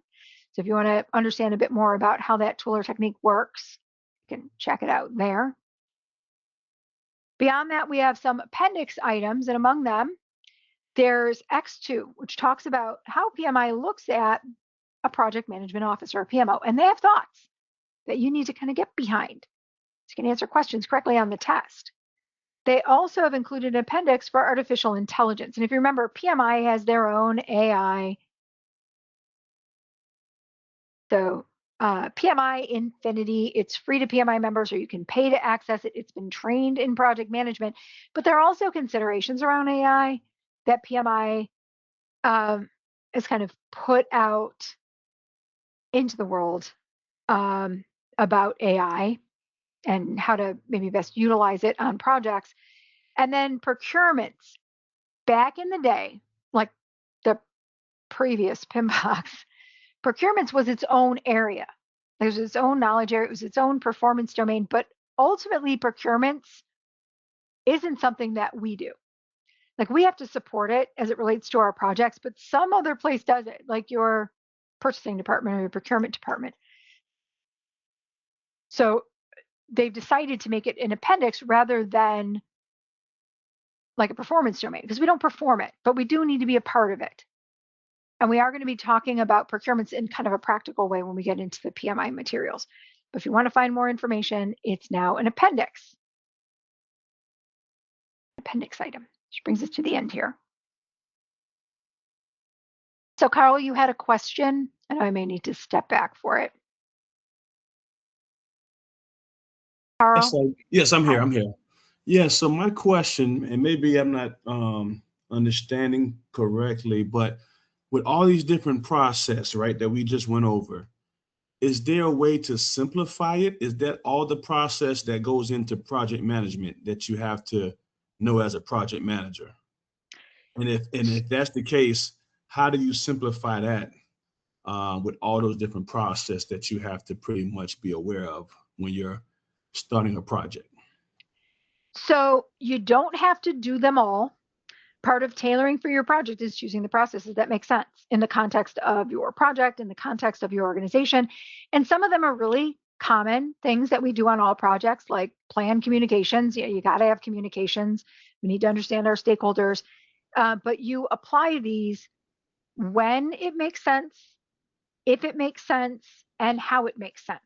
So if you want to understand a bit more about how that tool or technique works, you can check it out there. Beyond that, we have some appendix items, and among them, there's X2, which talks about how PMI looks at a project management officer, a PMO, and they have thoughts that you need to kind of get behind so you can answer questions correctly on the test. They also have included an appendix for artificial intelligence. And if you remember, PMI has their own AI. So PMI Infinity, it's free to PMI members, or you can pay to access it. It's been trained in project management, but there are also considerations around AI that PMI has kind of put out into the world about AI and how to maybe best utilize it on projects. And then procurements. Back in the day, like the previous PMBOK, procurements was its own area. There's its own knowledge area. It was its own performance domain. But ultimately, procurements isn't something that we do. Like, we have to support it as it relates to our projects, but some other place does it, like your purchasing department or your procurement department. So they've decided to make it an appendix rather than like a performance domain, because we don't perform it, but we do need to be a part of it. And we are going to be talking about procurements in kind of a practical way when we get into the PMI materials. But if you want to find more information, it's now an appendix. Appendix item, which brings us to the end here. So Carl, you had a question, and I may need to step back for it. Carl? Yes, I'm here. I'm here. Yeah, so my question, and maybe I'm not understanding correctly, but with all these different processes, right, that we just went over, is there a way to simplify it? Is that all the process that goes into project management that you have to know as a project manager? And if that's the case, how do you simplify that with all those different processes that you have to pretty much be aware of when you're starting a project? So you don't have to do them all. Part of tailoring for your project is choosing the processes that make sense in the context of your project, in the context of your organization. And some of them are really common things that we do on all projects, like plan communications. You got to have communications. We need to understand our stakeholders. But you apply these when it makes sense, if it makes sense, and how it makes sense.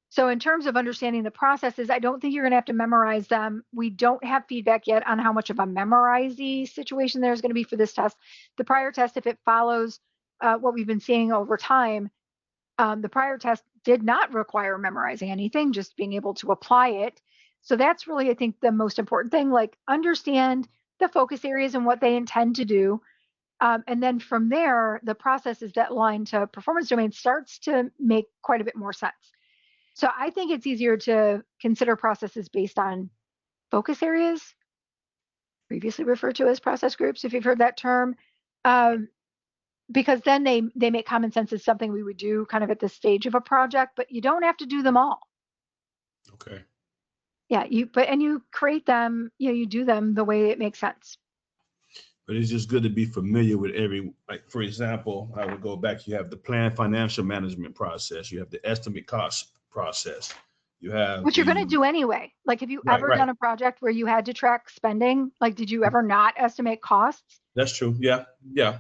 So in terms of understanding the processes, I don't think you're going to have to memorize them. We don't have feedback yet on how much of a memorize-y situation there's going to be for this test. The prior test, if it follows what we've been seeing over time, the prior test did not require memorizing anything, just being able to apply it. So that's really, I think, the most important thing, like understand the focus areas and what they intend to do. And then from there, the processes that line to performance domain starts to make quite a bit more sense. So I think it's easier to consider processes based on focus areas, previously referred to as process groups, if you've heard that term, because then they make common sense as something we would do kind of at this stage of a project, but you don't have to do them all. Okay. Yeah, you create them, you do them the way it makes sense. But it's just good to be familiar with like, for example, I would go back, you have the plan financial management process, you have the estimate cost process, you have which you're going to do anyway. Like, have you ever done a project where you had to track spending? Like, did you ever not estimate costs? That's true. Yeah.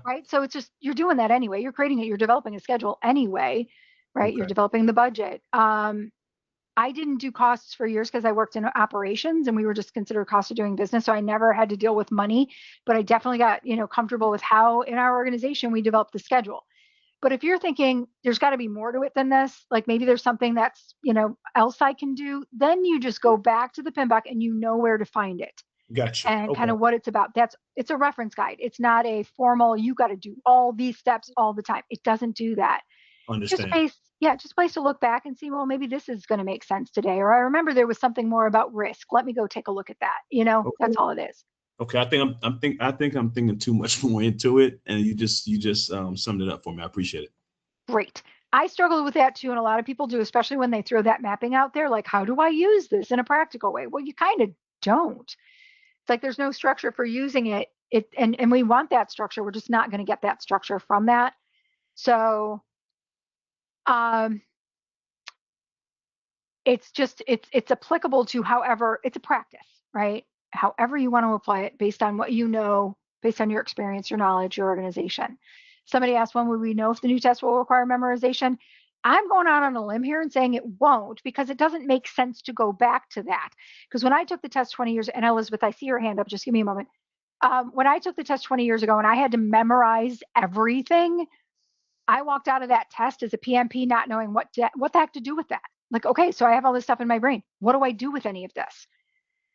Right. So it's just, you're doing that anyway. You're creating it. You're developing a schedule anyway, right? Okay. You're developing the budget. I didn't do costs for years because I worked in operations and we were just considered cost of doing business. So I never had to deal with money, but I definitely got, comfortable with how in our organization we developed the schedule. But if you're thinking there's got to be more to it than this, like maybe there's something that's, else I can do, then you just go back to the PMBOK and you know where to find it. Gotcha. And kind of what it's about. It's a reference guide. It's not a formal, you got to do all these steps all the time. It doesn't do that. Understand. Just a place to look back and see, well, maybe this is going to make sense today. Or I remember there was something more about risk. Let me go take a look at that. Okay. That's all it is. Okay, I think I'm thinking too much more into it, and you just summed it up for me. I appreciate it. Great. I struggle with that too, and a lot of people do, especially when they throw that mapping out there. Like, how do I use this in a practical way? Well, you kind of don't. It's like there's no structure for using it and we want that structure. We're just not going to get that structure from that. So it's applicable to however, it's a practice, right? However you want to apply it based on what you know, based on your experience, your knowledge, your organization. Somebody asked, when will we know if the new test will require memorization? I'm going out on a limb here and saying it won't, because it doesn't make sense to go back to that. Because when I took the test 20 years, and Elizabeth, I see your hand up, just give me a moment. When I took the test 20 years ago and I had to memorize everything, I walked out of that test as a PMP not knowing what the heck to do with that. Like, okay, so I have all this stuff in my brain. What do I do with any of this?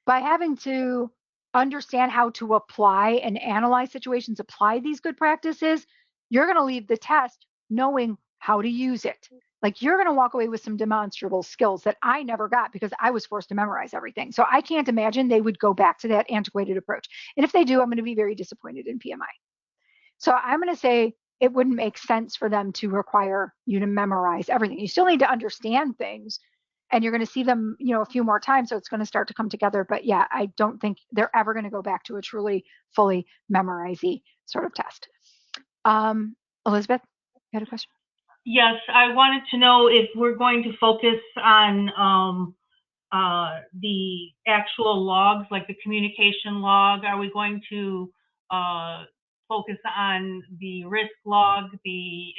By having to understand how to apply and analyze situations, apply these good practices, you're going to leave the test knowing how to use it. Like, you're going to walk away with some demonstrable skills that I never got because I was forced to memorize everything. So I can't imagine they would go back to that antiquated approach. And if they do, I'm going to be very disappointed in PMI. So I'm going to say it wouldn't make sense for them to require you to memorize everything. You still need to understand things, and you're going to see them, a few more times. So it's going to start to come together. But yeah, I don't think they're ever going to go back to a truly fully memorize-y sort of test. Elizabeth, you had a question? Yes, I wanted to know if we're going to focus on the actual logs, like the communication log. Are we going to focus on the risk log, the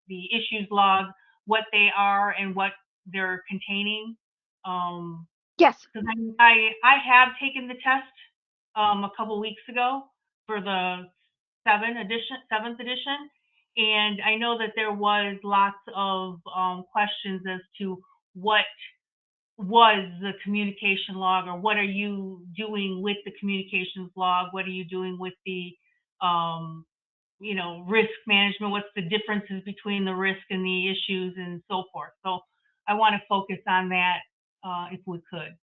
issues log, what they are and what they're containing? Yes. Because I have taken the test a couple weeks ago for the 7th edition, and I know that there was lots of questions as to what was the communication log, or what are you doing with the communications log? What are you doing with the risk management? What's the differences between the risk and the issues and so forth? So I want to focus on that if we could.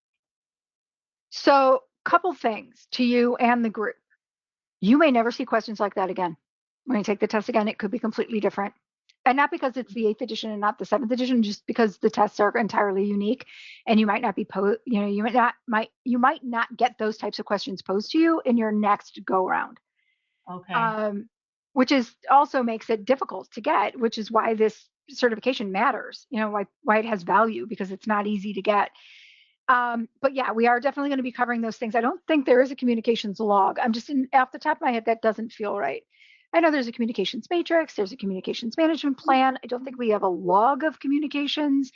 So, couple things to you and the group. You may never see questions like that again. When you take the test again, it could be completely different. And not because it's the 8th edition and not the 7th edition, just because the tests are entirely unique, and you might not be you might not get those types of questions posed to you in your next go round. Okay. Which is also makes it difficult to get, which is why this certification matters. Why it has value, because it's not easy to get. But yeah, we are definitely going to be covering those things. I don't think there is a communications log. I'm just off the top of my head, that doesn't feel right. I know there's a communications matrix, there's a communications management plan. I don't think we have a log of communications.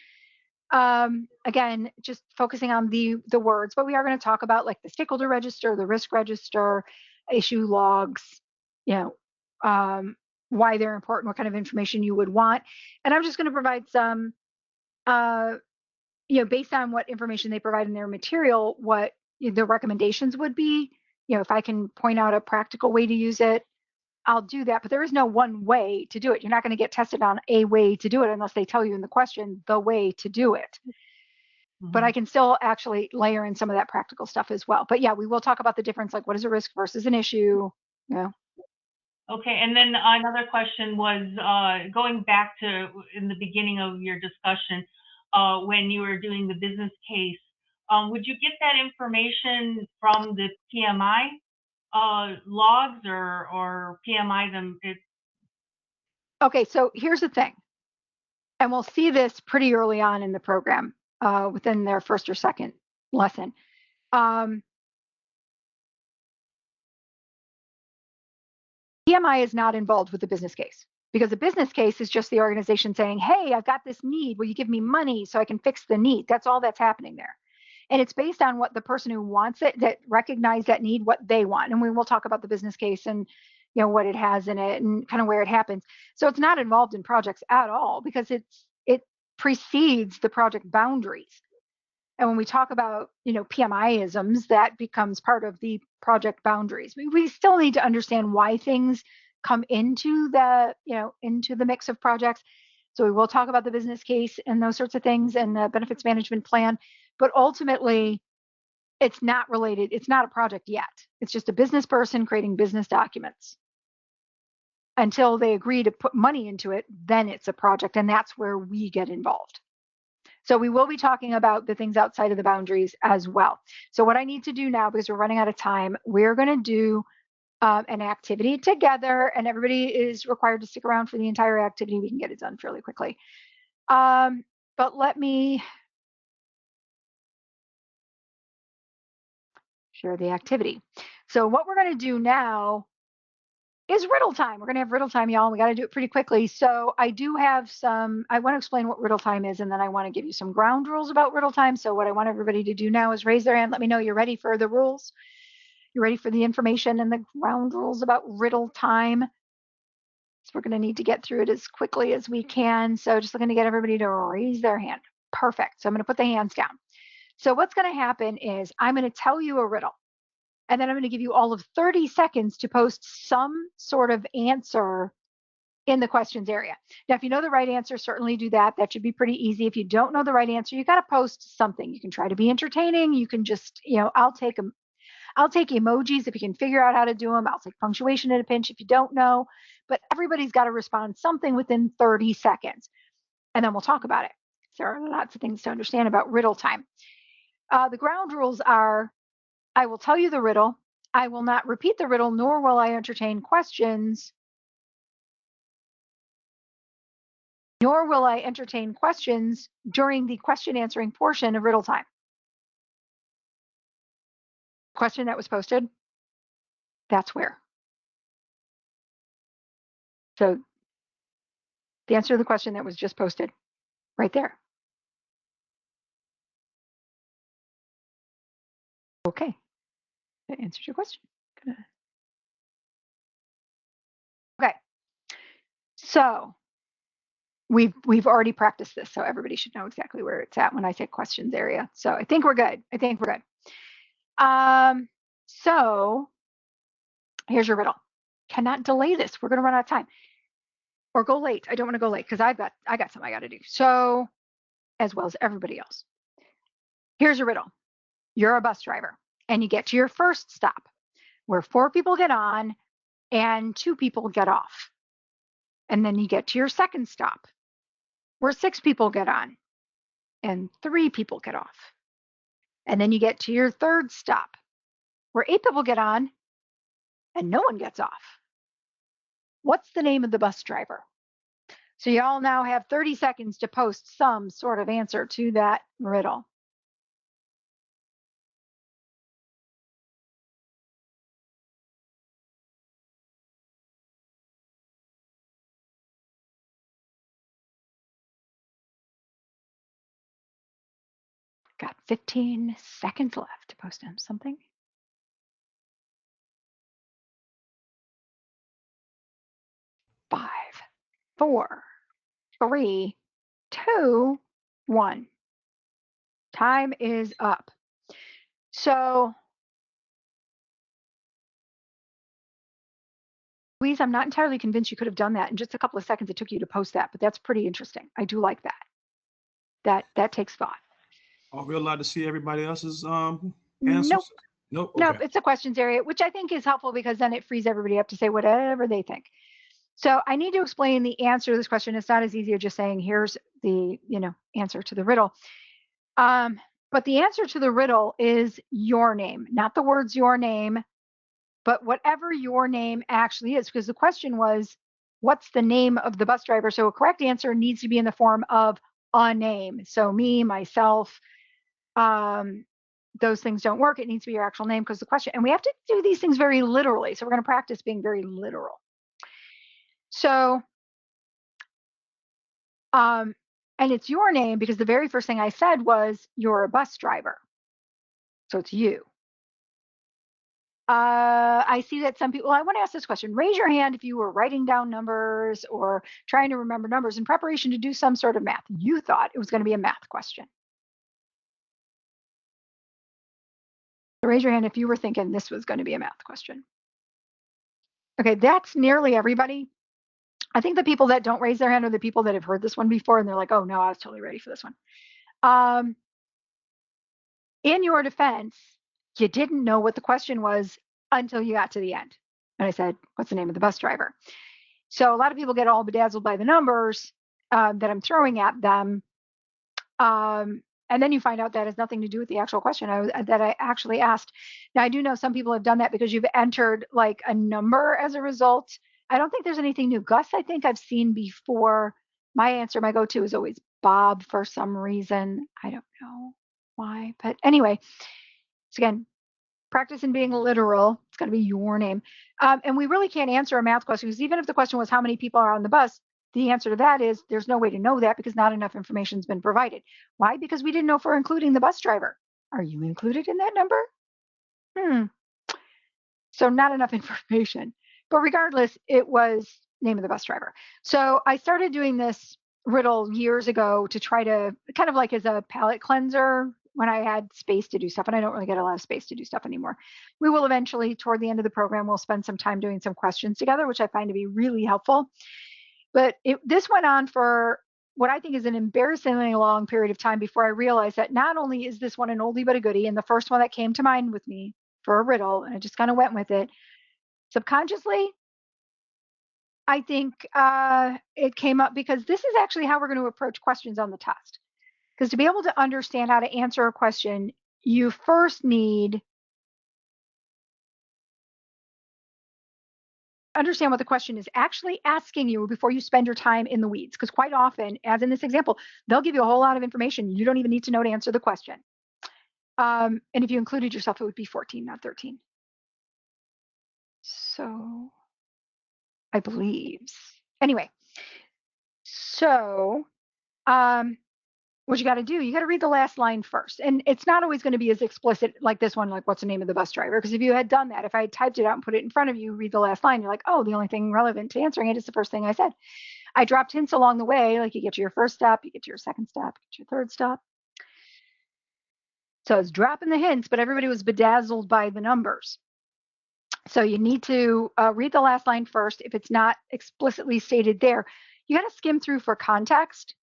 Again, just focusing on the words, but we are going to talk about like the stakeholder register, the risk register, issue logs, why they're important, what kind of information you would want. And I'm just going to provide some, based on what information they provide in their material, what the recommendations would be. If I can point out a practical way to use it, I'll do that. But there is no one way to do it. You're not going to get tested on a way to do it unless they tell you in the question the way to do it. Mm-hmm. But I can still actually layer in some of that practical stuff as well. But yeah, we will talk about the difference, like what is a risk versus an issue. Okay, and then another question was going back to in the beginning of your discussion, when you were doing the business case, would you get that information from the PMI logs or PMI them? Okay, so here's the thing, and we'll see this pretty early on in the program, within their first or second lesson. PMI is not involved with the business case, because the business case is just the organization saying, hey, I've got this need. Will you give me money so I can fix the need? That's all that's happening there. And it's based on what the person who wants it, that recognize that need, what they want. And we will talk about the business case and what it has in it and kind of where it happens. So it's not involved in projects at all, because it precedes the project boundaries. And when we talk about, PMI-isms, that becomes part of the project boundaries. We still need to understand why things come into the mix of projects. So we will talk about the business case and those sorts of things and the benefits management plan. But ultimately, it's not related. It's not a project yet. It's just a business person creating business documents. Until they agree to put money into it, then it's a project. And that's where we get involved. So we will be talking about the things outside of the boundaries as well. So what I need to do now, because we're running out of time, we're going to do an activity together, and everybody is required to stick around for the entire activity. We can get it done fairly quickly. But let me share the activity. So what we're going to do now is riddle time. We're going to have riddle time, y'all. We got to do it pretty quickly. So I do have I want to explain what riddle time is, and then I want to give you some ground rules about riddle time. So what I want everybody to do now is raise their hand. Let me know you're ready for the rules. You're ready for the information and the ground rules about riddle time. So we're going to need to get through it as quickly as we can. So just looking to get everybody to raise their hand. Perfect. So I'm going to put the hands down. So what's going to happen is I'm going to tell you a riddle. And then I'm going to give you all of 30 seconds to post some sort of answer in the questions area. Now, if you know the right answer, certainly do that. That should be pretty easy. If you don't know the right answer, you got to post something. You can try to be entertaining. You can just, I'll take emojis if you can figure out how to do them. I'll take punctuation at a pinch if you don't know. But everybody's got to respond something within 30 seconds. And then we'll talk about it. There are lots of things to understand about riddle time. The ground rules are, I will tell you the riddle. I will not repeat the riddle, nor will I entertain questions. Nor will I entertain questions during the question answering portion of riddle time. Question that was posted, that's where. So the answer to the question that was just posted, right there. Okay, that answers your question. Good. Okay, so we've already practiced this, so everybody should know exactly where it's at when I say questions area. So I think we're good. So here's your riddle. Cannot delay this. We're going to run out of time. Or go late. I don't want to go late because I got something I got to do. So, as well as everybody else. Here's your riddle. You're a bus driver and you get to your first stop where 4 people get on and 2 people get off. And then you get to your second stop where 6 people get on and 3 people get off. And then you get to your third stop where 8 people get on and no one gets off. What's the name of the bus driver? So you all now have 30 seconds to post some sort of answer to that riddle. Got 15 seconds left to post on something. 5, 4, 3, 2, 1. Time is up. So, Louise, I'm not entirely convinced you could have done that in just a couple of seconds it took you to post that, but that's pretty interesting. I do like that. That takes thought. Are we allowed to see everybody else's answers? Nope. Nope. Okay. Nope, it's a questions area, which I think is helpful because then it frees everybody up to say whatever they think. So I need to explain the answer to this question. It's not as easy as just saying, here's the, answer to the riddle. But the answer to the riddle is your name, not the words your name, but whatever your name actually is, because the question was, what's the name of the bus driver? So a correct answer needs to be in the form of a name. So me, myself, those things don't work. It needs to be your actual name because the question, and we have to do these things very literally. So we're going to practice being very literal. So, and it's your name because the very first thing I said was you're a bus driver. So it's you. I see that some people, I want to ask this question. Raise your hand if you were writing down numbers or trying to remember numbers in preparation to do some sort of math. You thought it was going to be a math question. So raise your hand if you were thinking this was going to be a math question. Okay, that's nearly everybody. I think the people that don't raise their hand are the people that have heard this one before and they're like, oh no, I was totally ready for this one. In your defense, you didn't know what the question was until you got to the end. And I said, what's the name of the bus driver? So a lot of people get all bedazzled by the numbers that I'm throwing at them. And And then you find out that has nothing to do with the actual question that I actually asked. Now, I do know some people have done that because you've entered like a number as a result. I don't think there's anything new. Gus, I think I've seen before. My answer, my go-to is always Bob for some reason. I don't know why. But anyway, so again, practice in being literal. It's going to be your name. And we really can't answer a math question because even if the question was how many people are on the bus, the answer to that is there's no way to know that because not enough information has been provided. Why? Because we didn't know if we're including the bus driver. Are you included in that number? So not enough information. But regardless, it was name of the bus driver. So I started doing this riddle years ago to try to kind of like as a palate cleanser when I had space to do stuff, and I don't really get a lot of space to do stuff anymore. We will eventually, toward the end of the program, we'll spend some time doing some questions together, which I find to be really helpful. But this went on for what I think is an embarrassingly long period of time before I realized that not only is this one an oldie but a goodie, and the first one that came to mind with me for a riddle, and I just kind of went with it, subconsciously, I think it came up because this is actually how we're going to approach questions on the test. Because to be able to understand how to answer a question, you first need understand what the question is actually asking you before you spend your time in the weeds. Because quite often, as in this example, they'll give you a whole lot of information you don't even need to know to answer the question. And if you included yourself, it would be 14, not 13. So I believe. Anyway, so what you got to do, you got to read the last line first. And it's not always going to be as explicit like this one, like what's the name of the bus driver? Because if you had done that, if I had typed it out and put it in front of you, read the last line, you're like, oh, the only thing relevant to answering it is the first thing I said. I dropped hints along the way, like you get to your first step, you get to your second step, you get to your third step. So I was dropping the hints, but everybody was bedazzled by the numbers. So you need to read the last line first. If it's not explicitly stated there, you got to skim through for context.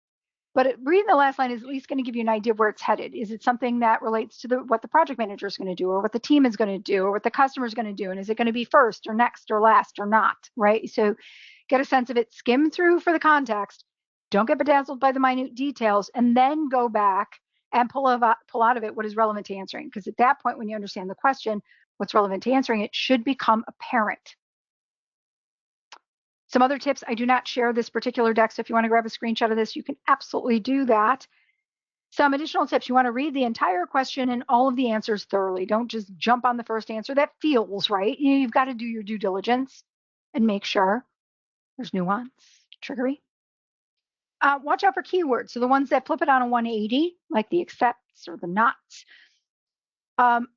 But reading the last line is at least going to give you an idea of where it's headed. Is it something that relates to what the project manager is going to do, or what the team is going to do, or what the customer is going to do? And is it going to be first or next or last or not, right? So get a sense of it, skim through for the context. Don't get bedazzled by the minute details, and then go back and pull out of it what is relevant to answering. Because at that point, when you understand the question, what's relevant to answering it should become apparent. Some other tips, I do not share this particular deck, so if you want to grab a screenshot of this, you can absolutely do that. Some additional tips, you want to read the entire question and all of the answers thoroughly. Don't just jump on the first answer. That feels right. You've got to do your due diligence and make sure there's nuance, trickery. Watch out for keywords. So the ones that flip it on a 180, like the excepts or the nots.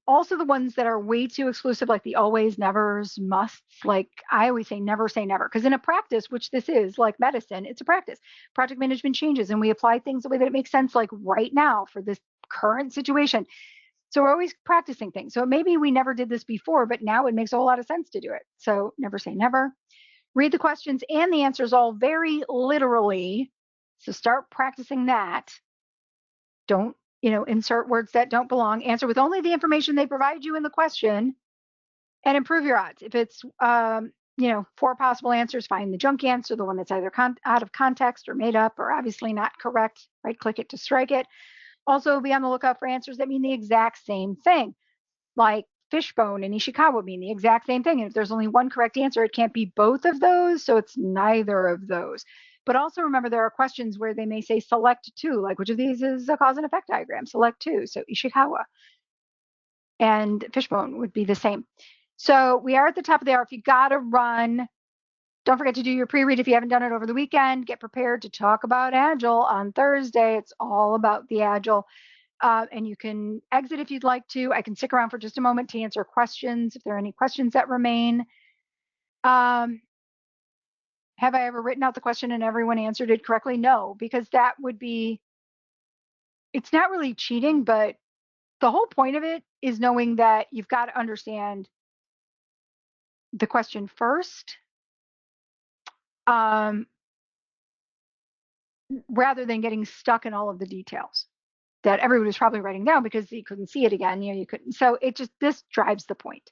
Also the ones that are way too exclusive, like the always, nevers, musts. Like I always say never, because in a practice, which this is like medicine, it's a practice. Project management changes and we apply things the way that it makes sense, like right now for this current situation. So we're always practicing things. So maybe we never did this before, but now it makes a whole lot of sense to do it. So never say never. Read the questions and the answers all very literally. So start practicing that. Don't insert words that don't belong. Answer with only the information they provide you in the question and improve your odds. If it's, 4 possible answers, find the junk answer, the one that's either out of context or made up or obviously not correct. Right click it to strike it. Also be on the lookout for answers that mean the exact same thing. Like fishbone and Ishikawa mean the exact same thing. And if there's only one correct answer, it can't be both of those. So it's neither of those. But also remember, there are questions where they may say select 2, like which of these is a cause and effect diagram? Select 2, so Ishikawa. And fishbone would be the same. So we are at the top of the hour. If you got to run, don't forget to do your pre-read if you haven't done it over the weekend. Get prepared to talk about Agile on Thursday. It's all about the Agile. And you can exit if you'd like to. I can stick around for just a moment to answer questions if there are any questions that remain. Have I ever written out the question and everyone answered it correctly? No, because that would be, it's not really cheating, but the whole point of it is knowing that you've got to understand the question first, rather than getting stuck in all of the details that everyone was probably writing down because you couldn't see it again. You couldn't. So this drives the point,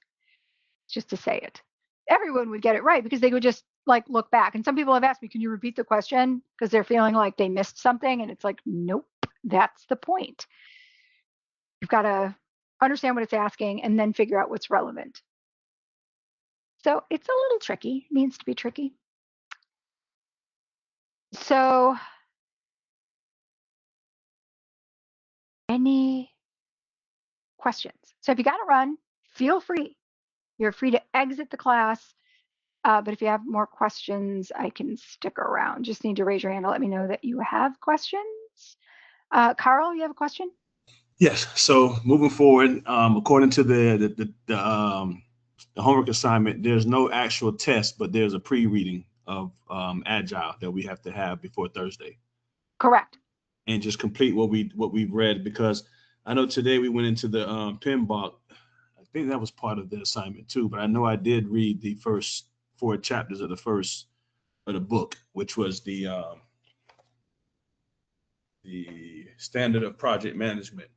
just to say it. Everyone would get it right because they would just like look back. And some people have asked me, can you repeat the question? Because they're feeling like they missed something. And it's like, nope, That's the point. You've got to understand what it's asking and then figure out what's relevant. So it's a little tricky, it needs to be tricky. So any questions? So if you got to run, feel free. You're free to exit the class. But if you have more questions, I can stick around. Just need to raise your hand to let me know that you have questions. Carl, you have a question? Yes. So moving forward, according to the homework assignment, there's no actual test, but there's a pre-reading of Agile that we have to have before Thursday. Correct. And just complete what we've read, because I know today we went into the PMBOK. I think that was part of the assignment too, but I know I did read the first 4 chapters of the book, which was the standard of project management.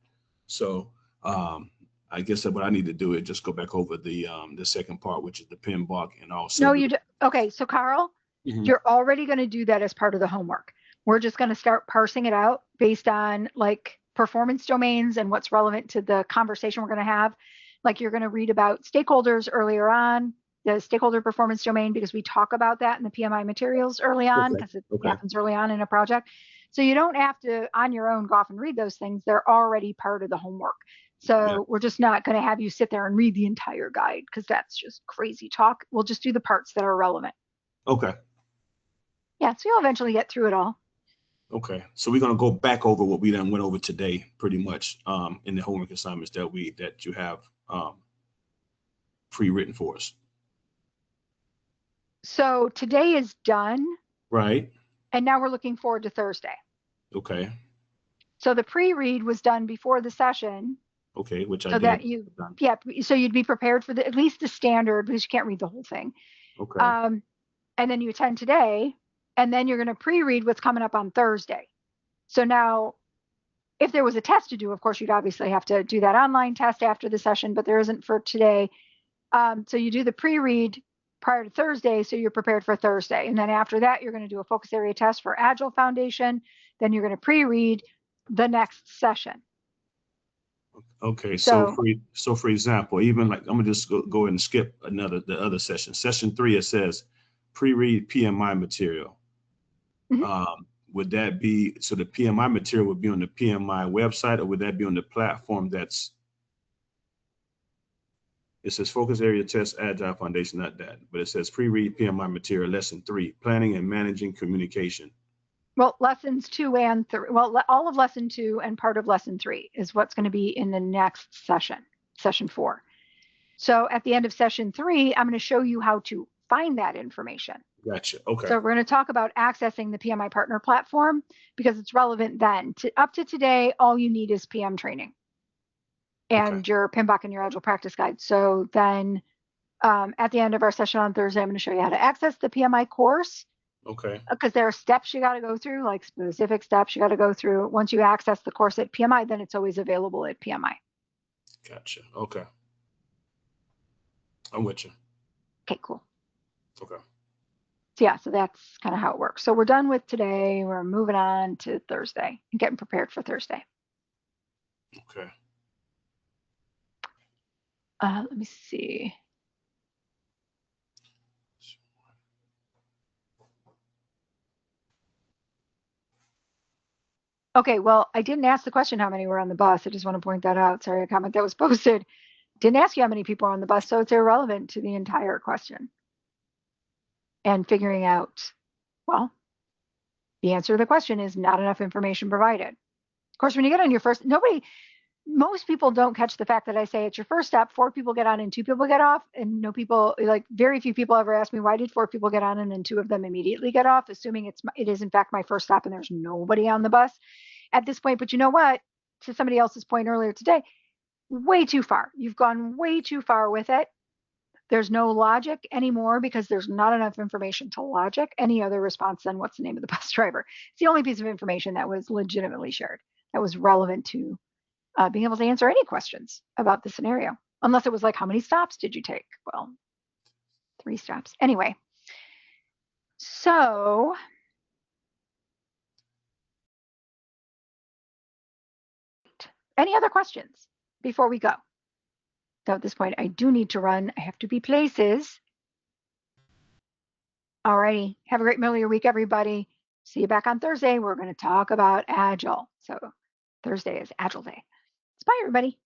So I guess that what I need to do is just go back over the second part, which is the PMBOK, and also No, you do. Okay, so Carl, Mhm. you're already going to do that as part of the homework. We're just going to start parsing it out based on like performance domains and what's relevant to the conversation we're going to have. Like you're going to read about stakeholders earlier on, the stakeholder performance domain, because we talk about that in the PMI materials early on, because it happens early on in a project. So you don't have to on your own go off and read those things. They're already part of the homework. So we're just not going to have you sit there and read the entire guide, because that's just crazy talk. We'll just do the parts that are relevant. Okay. Yeah, so you'll eventually get through it all. Okay. So we're gonna go back over what we done went over today, pretty much, in the homework assignments that you have pre-written for us. So today is done, Right. and now we're looking forward to Thursday. Okay. So the pre-read was done before the session, Okay, which I so did. that so you'd be prepared for at least the standard, because you can't read the whole thing. Okay. And then you attend today, and then you're going to pre-read what's coming up on Thursday. So now, if there was a test to do, of course, you'd obviously have to do that online test after the session, but there isn't for today. So you do the pre-read prior to Thursday, so you're prepared for Thursday. And then after that, you're going to do a focus area test for Agile Foundation. Then you're going to pre-read the next session. Okay, so for example, even like I'm gonna just go ahead and skip the other session. Session 3, it says pre-read PMI material. Mhm. Would that be, so the PMI material would be on the PMI website, or would that be on the platform that's, it says focus area test Agile Foundation, not that, but it says pre-read PMI material, lesson 3, planning and managing communication. Well, lessons 2 and 3, well, all of lesson 2 and part of lesson 3 is what's going to be in the next session, session 4. So at the end of session 3, I'm going to show you how to find that information. Gotcha. Okay. So we're going to talk about accessing the PMI partner platform, because it's relevant then. Up to today, all you need is PM training and your PMBOK and your Agile practice guide. So then at the end of our session on Thursday, I'm going to show you how to access the PMI course. Okay. Because there are steps you got to go through, like specific steps you got to go through. Once you access the course at PMI, then it's always available at PMI. Gotcha. Okay. I'm with you. Okay, cool. Okay. So yeah, so that's kind of how it works. So we're done with today. We're moving on to Thursday and getting prepared for Thursday. Okay. Let me see. Okay, well, I didn't ask the question how many were on the bus. I just want to point that out. Sorry, a comment that was posted. Didn't ask you how many people are on the bus, so it's irrelevant to the entire question. And figuring out, well, the answer to the question is not enough information provided. Of course, when you get on your first, most people don't catch the fact that I say it's your first stop, 4 people get on and 2 people get off. And no people, like very few people ever ask me, why did 4 people get on and then 2 of them immediately get off, assuming it is in fact my first stop and there's nobody on the bus at this point. But you know what? To somebody else's point earlier today, way too far. You've gone way too far with it. There's no logic anymore, because there's not enough information to logic any other response than what's the name of the bus driver. It's the only piece of information that was legitimately shared, that was relevant to being able to answer any questions about the scenario, unless it was like, how many stops did you take? Well, 3 stops. Anyway, so Any other questions before we go? So at this point, I do need to run. I have to be places. All righty. Have a great middle of your week, everybody. See you back on Thursday. We're going to talk about Agile. So Thursday is Agile Day. Bye, everybody.